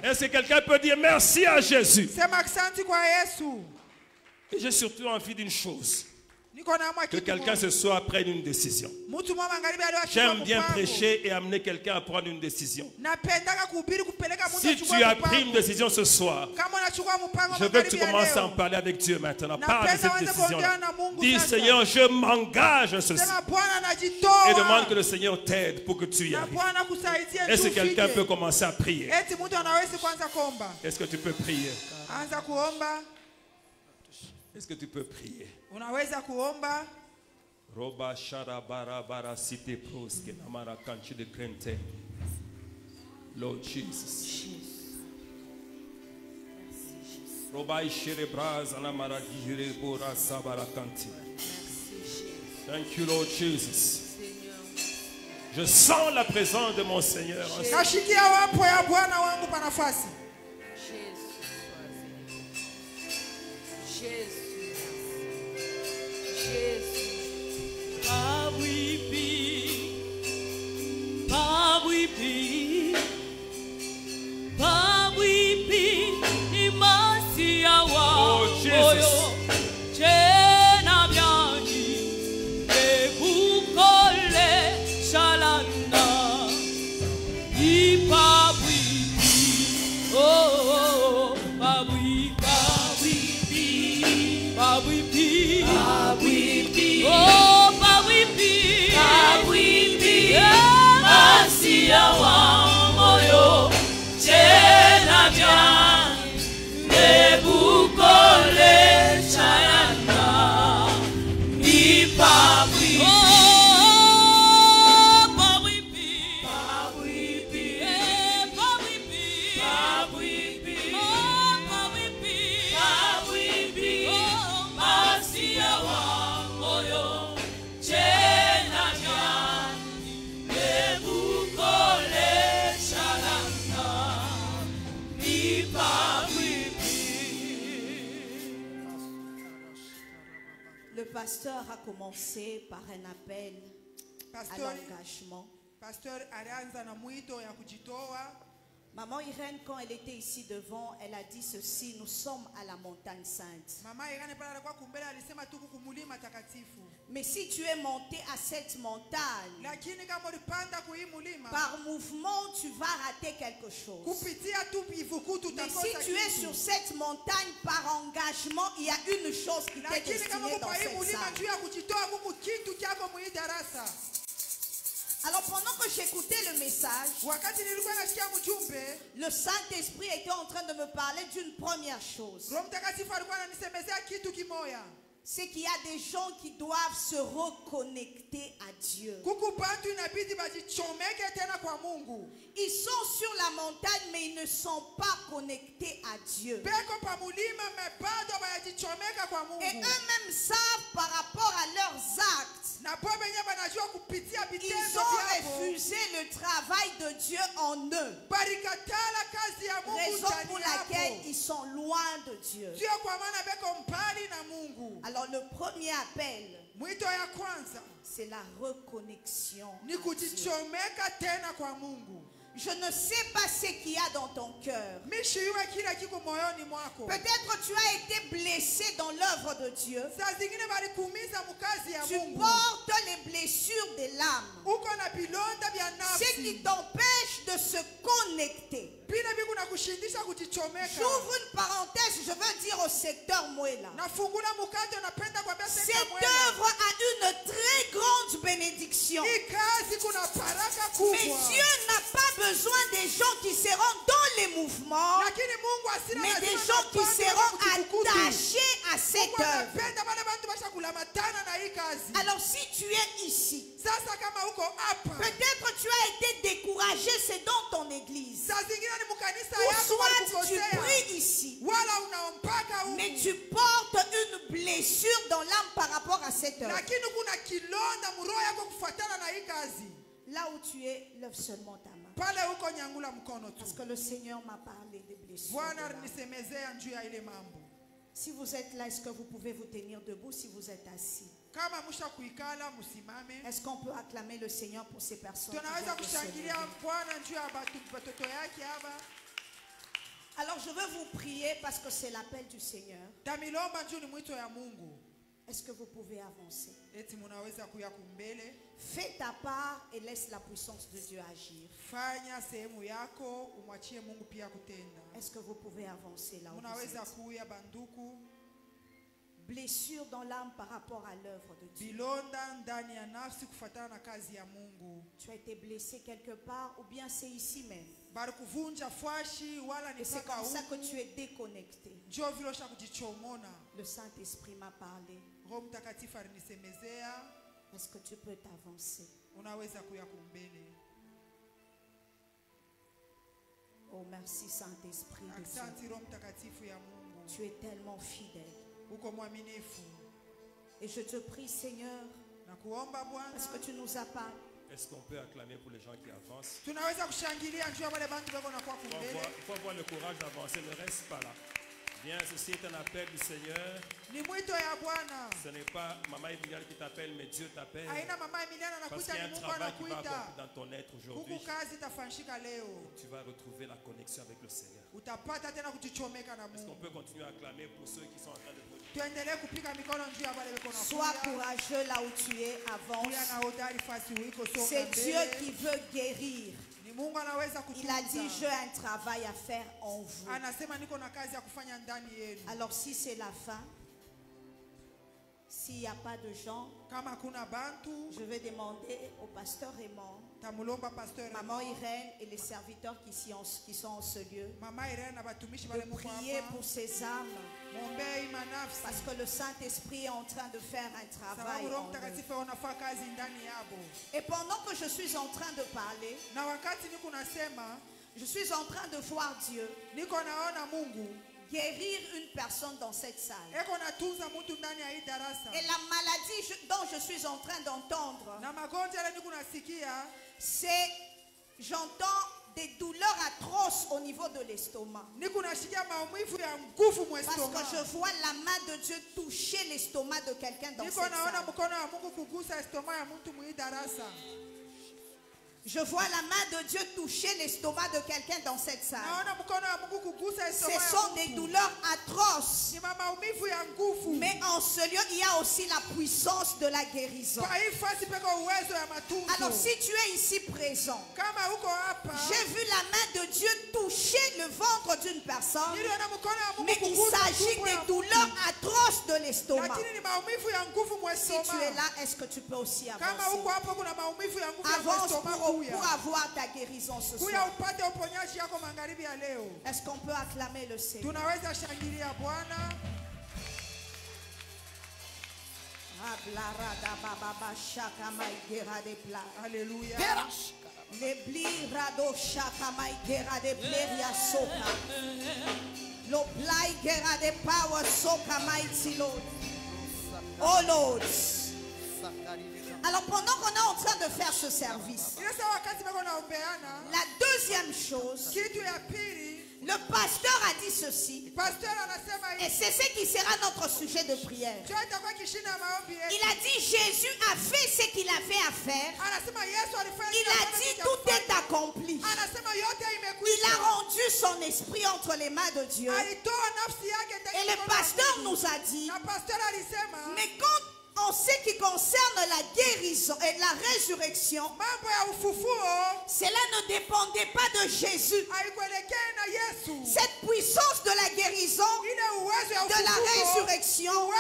Est-ce que quelqu'un peut dire merci à Jésus? Et j'ai surtout envie d'une chose. Que quelqu'un ce soir prenne une décision. J'aime bien prêcher et amener quelqu'un à prendre une décision. Si tu as pris une décision ce soir, je veux que tu commences à en parler avec Dieu maintenant. Parle de cette décision-là. Dis, Seigneur, je m'engage à ceci. Et demande que le Seigneur t'aide pour que tu y arrives. Est-ce que quelqu'un peut commencer à prier? Est-ce que tu peux prier? Est-ce que tu peux prier? Unaweza kuomba. Roba shara bara bara site proske namara kanchi de krente. Lord Jesus. Roba ishere braz anamara gire bora sabara kanti. Thank you Lord Jesus. Je sens la présence de mon Seigneur. Kashikia wapo ya Bwana wangu pa nafasi. Chena Le pasteur a commencé par un appel à l'engagement. Pasteur alianza na mwito ya kujitoa. Maman Irène, quand elle était ici devant, elle a dit ceci: nous sommes à la montagne sainte. Mais si tu es monté à cette montagne, par mouvement, tu vas rater quelque chose. Mais si tu es sur cette montagne, par engagement, il y a une chose qui t'est destinée dans cette salle. Alors pendant que j'écoutais le message, le Saint-Esprit était en train de me parler d'une première chose. C'est qu'il y a des gens qui doivent se reconnecter à Dieu. Ils sont sur la montagne, mais ils ne sont pas connectés à Dieu. Et eux-mêmes savent par rapport à leurs actes. Ils ont refusé le travail de Dieu en eux. Raison pour laquelle ils sont loin de Dieu. Alors le premier appel, c'est la reconnexion à Dieu. Je ne sais pas ce qu'il y a dans ton cœur. Peut-être tu as été blessé dans l'œuvre de Dieu. Tu portes les blessures de l'âme. Ce qui t'empêche de se connecter. J'ouvre une parenthèse, je veux dire au secteur Mouela. Cette œuvre a une très grande bénédiction. Mais Dieu n'a pas besoin des gens qui seront dans les mouvements, mais des gens qui seront attachés à cette œuvre. Alors si tu es ici, peut-être tu as été découragé, c'est dans ton église. Ou soit tu pries ici, mais tu portes une blessure dans l'âme par rapport à cette œuvre. Là où tu es, lève seulement ta main. Parce que le Seigneur m'a parlé des blessures. Si vous êtes là, est-ce que vous pouvez vous tenir debout si vous êtes assis? Est-ce qu'on peut acclamer le Seigneur pour ces personnes? Alors je veux vous prier parce que c'est l'appel du Seigneur. Est-ce que vous pouvez avancer? Fais ta part et laisse la puissance de Dieu agir. Est-ce que vous pouvez avancer là où vous êtes? Blessure dans l'âme par rapport à l'œuvre de Dieu. Tu as été blessé quelque part ou bien c'est ici même. Et c'est comme ça que tu es déconnecté. Le Saint-Esprit m'a parlé. Est-ce que tu peux t'avancer? Oh merci Saint-Esprit de Dieu. Tu es tellement fidèle. Et je te prie Seigneur, parce que tu nous as parlé. Est-ce qu'on peut acclamer pour les gens qui avancent? Il faut avoir le courage d'avancer, ne reste pas là. Bien, ceci est un appel du Seigneur. Ce n'est pas Maman Emiliane qui t'appelle, mais Dieu t'appelle. Parce qu'il y a un travail qui va accomplir dans ton être aujourd'hui. Tu vas retrouver la connexion avec le Seigneur. Est-ce qu'on peut continuer à acclamer pour ceux qui sont en train de venir? Sois courageux là où tu es, avance. C'est Dieu qui veut guérir. Il a dit, j'ai un travail à faire en vous. Alors si c'est la fin, s'il n'y a pas de gens, je vais demander au pasteur Raymond, Maman Irène et les serviteurs qui sont en ce lieu, de prier pour ces âmes. Parce que le Saint-Esprit est en train de faire un travail en eux. Et pendant que je suis en train de parler, je suis en train de voir Dieu guérir une personne dans cette salle. Et la maladie dont je suis en train d'entendre, c'est, j'entends des douleurs atroces au niveau de l'estomac. Parce que je vois la main de Dieu toucher l'estomac de quelqu'un dans cette salle. Je vois la main de Dieu toucher l'estomac de quelqu'un dans cette salle. Ce sont des douleurs atroces. Mais en ce lieu, il y a aussi la puissance de la guérison. Alors si tu es ici présent, j'ai vu la main de Dieu toucher le ventre d'une personne, mais il s'agit des douleurs atroces de l'estomac. Si tu es là, est-ce que tu peux aussi avancer? Avance pour avoir ta guérison ce soir. Est-ce qu'on peut acclamer le Seigneur? Alléluia. Oh Lord. Alors pendant qu'on est en train de faire ce service, la deuxième chose, le pasteur a dit ceci, et c'est ce qui sera notre sujet de prière. Il a dit Jésus a fait ce qu'il avait à faire. Il a dit tout est accompli. Il a rendu son esprit entre les mains de Dieu. Et le pasteur nous a dit, mais quand en ce qui concerne la guérison et la résurrection, cela ne dépendait pas de Jésus. Cette puissance de la guérison, de la résurrection,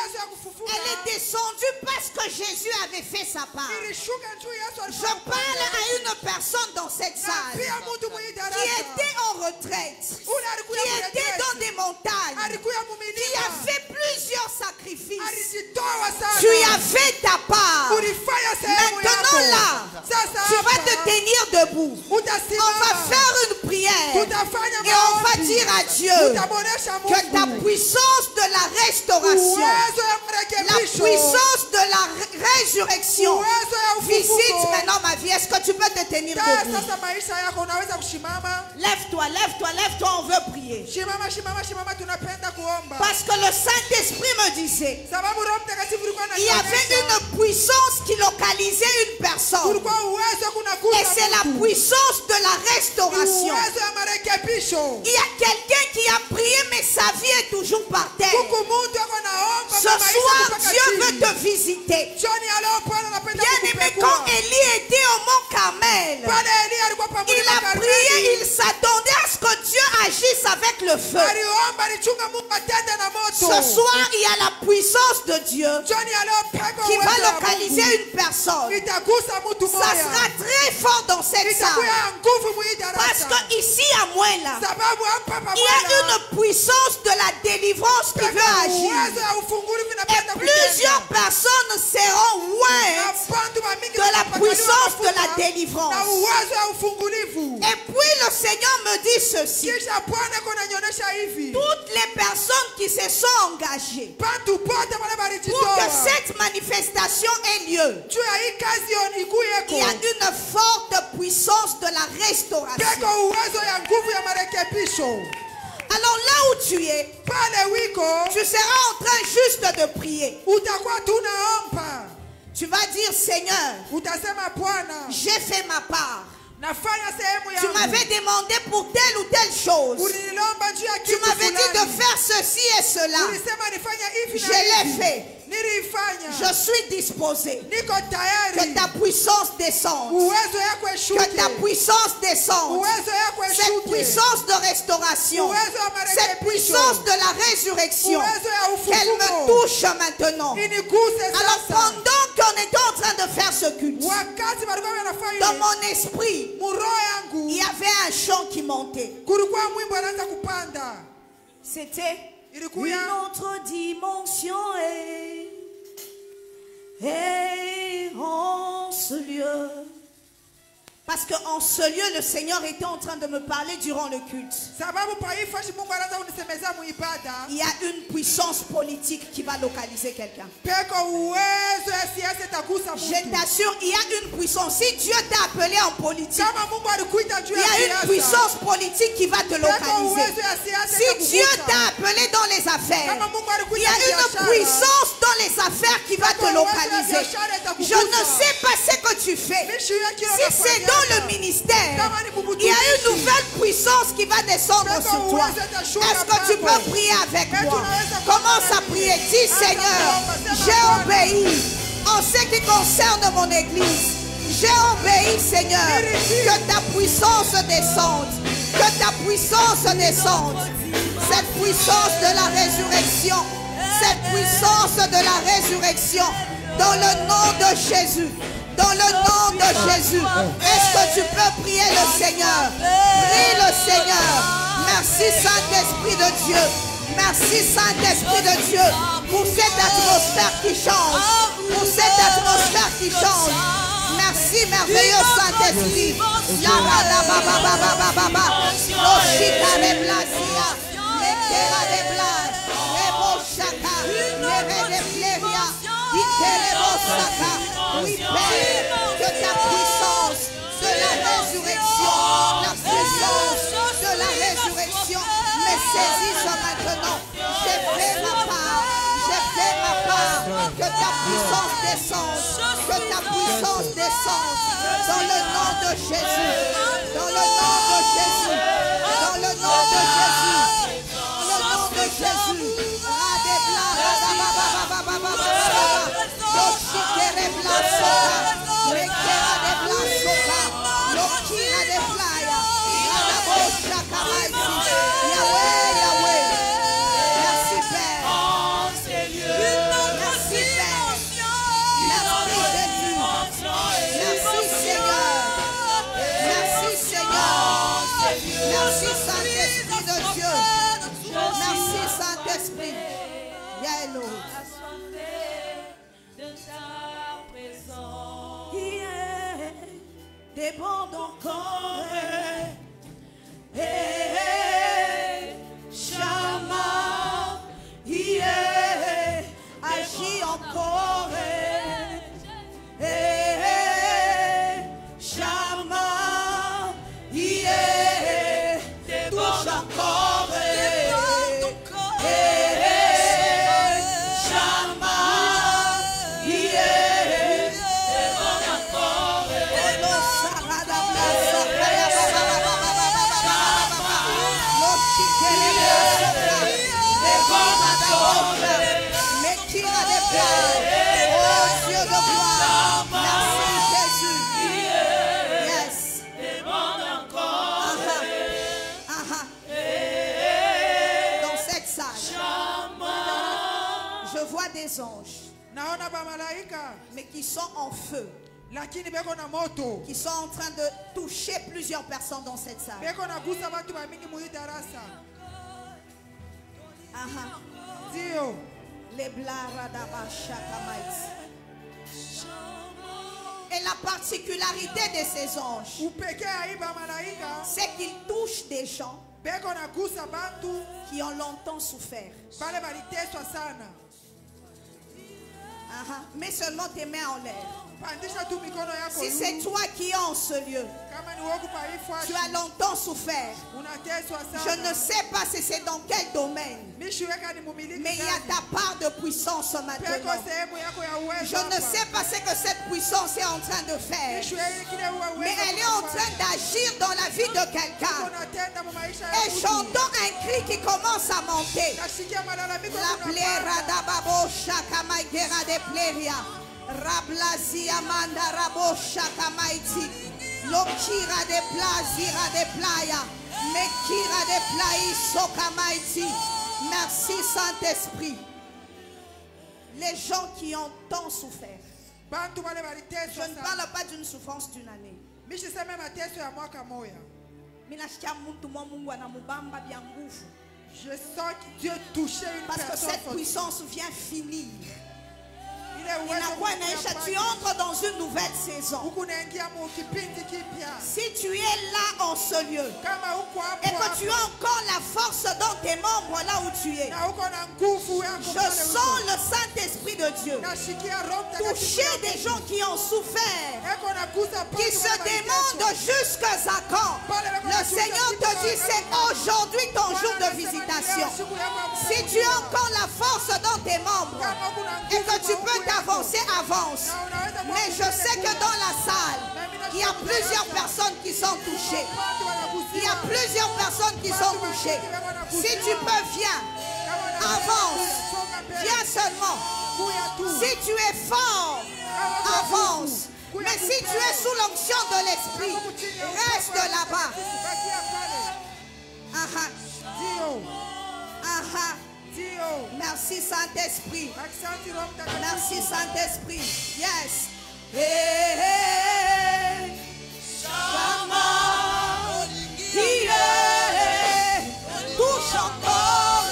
elle est descendue parce que Jésus avait fait sa part. Je parle à une personne dans cette salle qui était en retraite, qui était dans des montagnes, qui a fait plusieurs sacrifices. Tu as fait ta part. Maintenant là, tu vas te tenir debout. On va faire une prière et on va dire à Dieu que ta puissance de la restauration, la puissance de la résurrection visite maintenant ma vie. Est-ce que tu peux te tenir debout? Lève-toi, lève-toi, lève-toi, on veut prier. Parce que le Saint-Esprit me disait, il y avait une puissance qui localisait une personne. Et c'est la puissance de la restauration. Il y a quelqu'un qui a prié, mais sa vie est toujours par terre. Ce soir, Dieu veut te visiter. Bien-aimé, quand Élie était au mont Carmel, il a prié, il s'attendait à ce que Dieu agisse avec le feu. Ce soir, il y a la puissance de Dieu qui va localiser une personne. Ça sera très fort dans cette salle. Parce que ici à Mouela, il y a une puissance de la délivrance qui veut agir. Et plusieurs personnes seront loin de la puissance de la délivrance. Et puis le Seigneur me dit ceci. Toutes les personnes qui se sont engagées pour que cette manifestation ait lieu, il y a une forte puissance de la restauration. Alors là où tu es, tu seras en train juste de prier. Tu vas dire Seigneur, j'ai fait ma part. Tu m'avais demandé pour telle ou telle chose. Tu m'avais dit de faire ceci et cela. Je l'ai fait. Je suis disposé. Que ta puissance descende. Que ta puissance descende. Cette puissance de restauration. Cette puissance de la résurrection. Qu'elle me touche maintenant. Alors pendant qu'on était en train de faire ce culte, dans mon esprit, il y avait un chant qui montait. C'était une autre dimension et en ce lieu Parce qu'en ce lieu, le Seigneur était en train de me parler durant le culte. Il y a une puissance politique qui va localiser quelqu'un. Je t'assure, il y a une puissance. Si Dieu t'a appelé en politique, il y a une puissance politique qui va te localiser. Si Dieu t'a appelé dans les affaires, il y a une puissance dans les affaires qui va te localiser. Je ne sais pas ce que tu fais. Si c'est dans le ministère, il y a une nouvelle puissance qui va descendre sur toi. Est-ce que tu peux prier avec moi? Commence à prier. Dis, Seigneur, j'ai obéi en ce qui concerne mon église. J'ai obéi, Seigneur, que ta puissance descende. Que ta puissance descende. Cette puissance de la résurrection. Cette puissance de la résurrection. Dans le nom de Jésus. Dans le nom de Jésus. Est-ce que tu peux prier le Seigneur? Prie le Seigneur. Merci Saint-Esprit de Dieu. Merci Saint-Esprit de Dieu pour cette atmosphère qui change. Pour cette atmosphère qui change. Merci merveilleux Saint-Esprit. Oui, Père, que ta puissance de la résurrection, la puissance de la résurrection me saisisse maintenant. J'ai fait ma part, j'ai fait ma part. Que ta puissance descende, que ta puissance descende dans le nom de Jésus, dans le nom de Jésus, dans le nom de Jésus, dans le nom de Jésus. Déborde encore, Shama, agis encore, Shama, touche encore, Shama, des anges, mais qui sont en feu, qui sont en train de toucher plusieurs personnes dans cette salle. Et la particularité de ces anges, c'est qu'ils touchent des gens qui ont longtemps souffert. Mets seulement tes mains en l'air. Si c'est toi qui es en ce lieu, tu as longtemps souffert. Je ne sais pas si c'est dans quel domaine, mais il y a ta part de puissance maintenant. Je ne sais pas ce que cette puissance est en train de faire, mais elle est en train d'agir dans la vie de quelqu'un. Et j'entends un cri qui commence à monter. La plaira d'ababo shakamaigera de pleria. Rablazia manda rabosha kamaiti. Lokira de plazira de playa. Mekira de plai sokamaiti. Merci Saint-Esprit. Les gens qui ont tant souffert. Je ne parle pas d'une souffrance d'une année. Je sens que Dieu touchait une personne. Parce que cette puissance vient finir Tu entres dans une nouvelle saison. Si tu es là en ce lieu et que tu as encore la force dans tes membres là où tu es, je sens le Saint-Esprit de Dieu toucher des gens qui ont souffert, qui se demandent jusqu'à quand. Le Seigneur te dit, c'est aujourd'hui ton jour de visitation. Si tu as encore la force dans tes membres et que tu peux t'avancer, avance. Mais je sais que dans la salle, il y a plusieurs personnes qui sont touchées. Il y a plusieurs personnes qui sont touchées. Si tu peux, viens. Avance. Viens seulement. Si tu es fort, avance. Mais si tu es sous l'onction de l'Esprit, reste là-bas. Merci Saint-Esprit. Merci Saint-Esprit. Yes. Hey, hey. Shama. Yeah. Touche encore.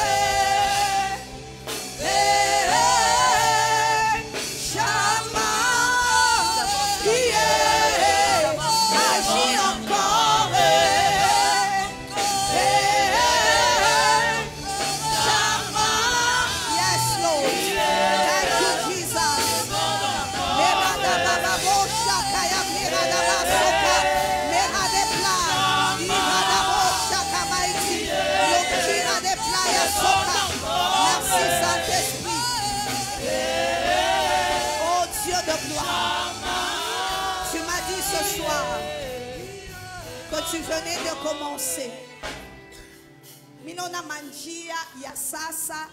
Hey, hey. Shama. Yeah. Agis encore. Tu m'as dit ce soir que tu venais de commencer. Minona manjia ya sasa.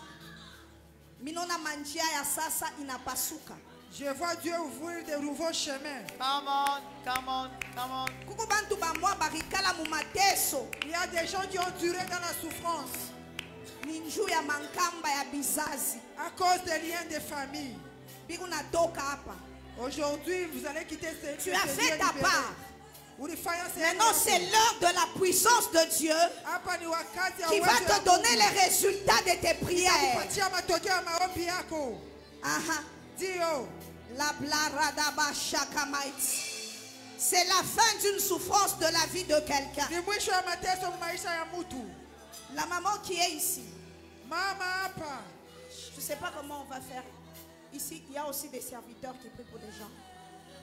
Minona manjia ya sasa inapasuka. Je vois Dieu ouvrir de nouveaux chemins. Come on, come on, come on. Il y a des gens qui ont duré dans la souffrance à cause des liens de famille. Aujourd'hui, vous allez quitter ce Tu as fait ta part. Maintenant, c'est l'heure de la puissance de Dieu qui va te donner les résultats de tes prières. C'est la fin d'une souffrance de la vie de quelqu'un. La maman qui est ici. Je ne sais pas comment on va faire. Ici, il y a aussi des serviteurs qui prient pour des gens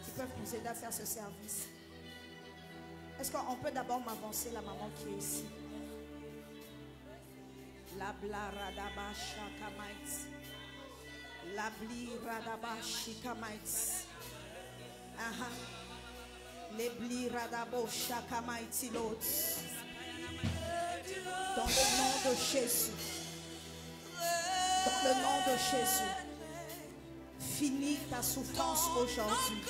qui peuvent nous aider à faire ce service. Est-ce qu'on peut d'abord m'avancer la maman qui est ici? La blaradaba shakamaitz. La bliradaba shikamaitz. Aha. Les bliradabo shakamaitz l'autre. Dans le nom de Jésus. Dans le nom de Jésus. Finis ta souffrance aujourd'hui.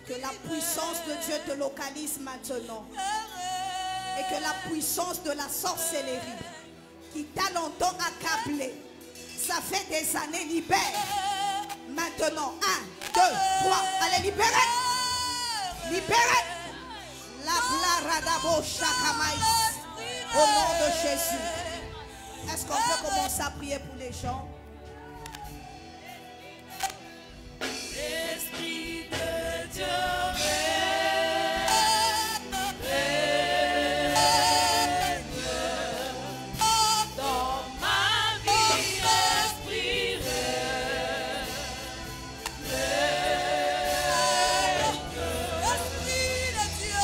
Que la puissance de Dieu te localise maintenant. Et que la puissance de la sorcellerie qui t'a longtemps accablé, ça fait des années, libère. Maintenant, 1, 2, 3, allez, libérez. Libérez. La blaradabo shakamaïs. Au nom de Jésus. Est-ce qu'on peut commencer à prier pour les gens? Esprit de Dieu, dans ma vie, Esprit de Dieu.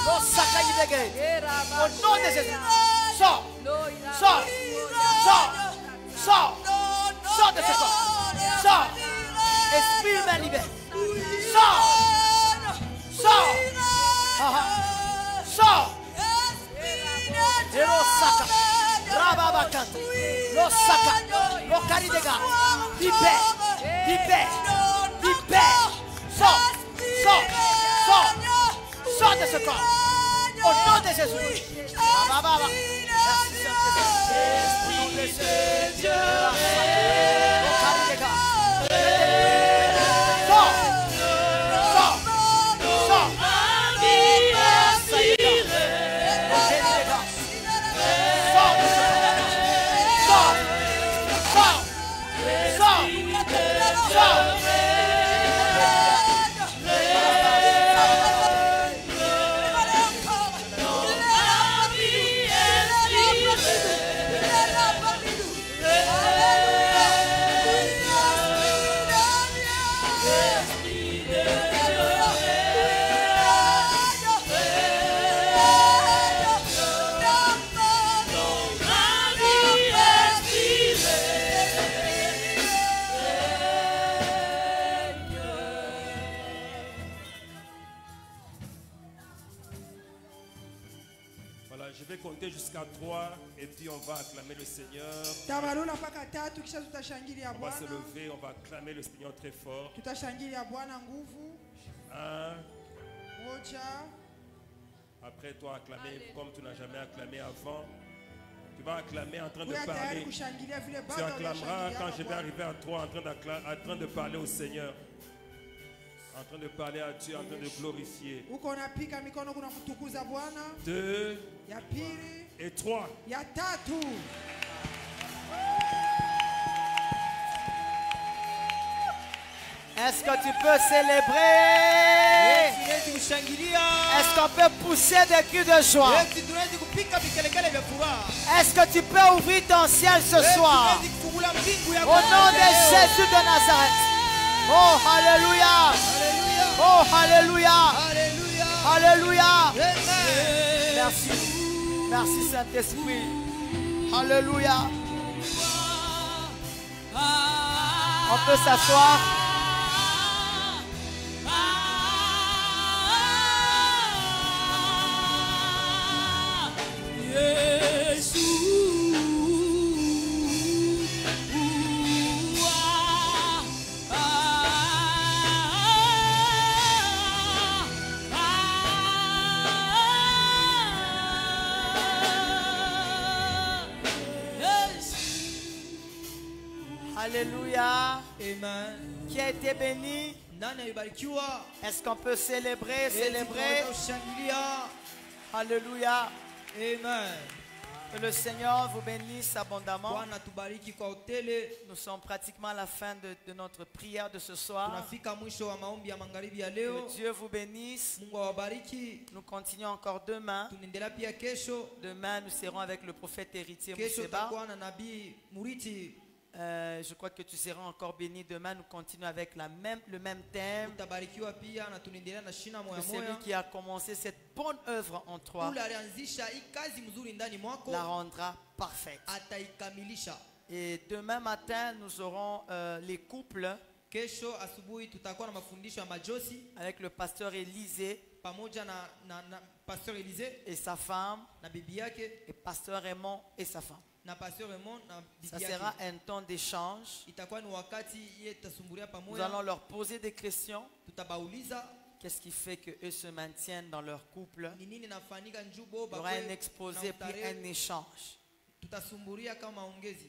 Au nom de Jésus. Sors. Sors. Sors. Sors. Sors de ce corps. Sors. Esprit humain libère. Sors. Sors. Sors. Saka. Rababakanta. Saka. Lokaridega. Libère. Libère. Libère. Sors. Sors. Sors. Sors de ce corps. Au nom de Jésus. Merci Saint-Esprit. Esprit de Dieu. Sors. Sors. Sors. Jusqu'à 3 et puis on va acclamer le Seigneur. On va se lever, on va acclamer le Seigneur très fort. 1. Après toi acclamer comme tu n'as jamais acclamé avant. Tu vas acclamer en train de parler. Tu acclameras quand je vais arriver à 3 en train de parler au Seigneur. En train de parler à Dieu, en train de glorifier. 2 et 3. Est-ce que tu peux célébrer? Est-ce qu'on peut pousser des cris de joie? Est-ce que tu peux ouvrir ton ciel ce soir? Au nom de Jésus de Nazareth. Oh, alléluia. Oh, alléluia. Alléluia. Merci. Merci Saint-Esprit. Alléluia. On peut s'asseoir. Alléluia. Amen. Qui a été béni? Est-ce qu'on peut célébrer? Alléluia. Amen. Que le Seigneur vous bénisse abondamment. Nous sommes pratiquement à la fin de notre prière de ce soir. Que Dieu vous bénisse. Nous continuons encore demain. Demain, nous serons avec le prophète héritier Mousseba. Je crois que tu seras encore béni demain. Nous continuons avec le même thème. Que celui qui a commencé cette bonne œuvre en toi la rendra parfaite. Et demain matin, nous aurons les couples avec le pasteur Élisée et sa femme, et pasteur Raymond et sa femme. Ça sera un temps d'échange. Nous allons leur poser des questions. Qu'est-ce qui fait qu'eux se maintiennent dans leur couple? Il y aura un exposé puis un échange.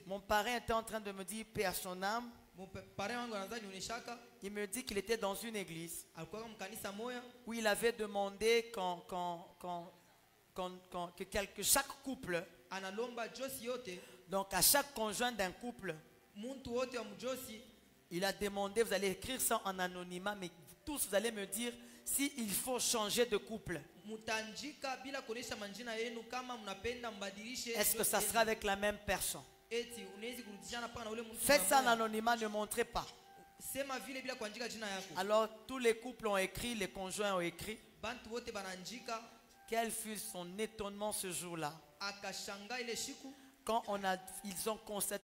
Mon parrain était en train de me dire, paix à son âme. Il me dit qu'il était dans une église où il avait demandé que chaque couple, donc à chaque conjoint d'un couple, il a demandé, vous allez écrire ça en anonymat, mais tous vous allez me dire s'il faut changer de couple. Est-ce que ça sera avec la même personne? Faites ça en anonymat, ne montrez pas. Alors tous les couples ont écrit, les conjoints ont écrit Quel fut son étonnement ce jour-là quand ils ont constaté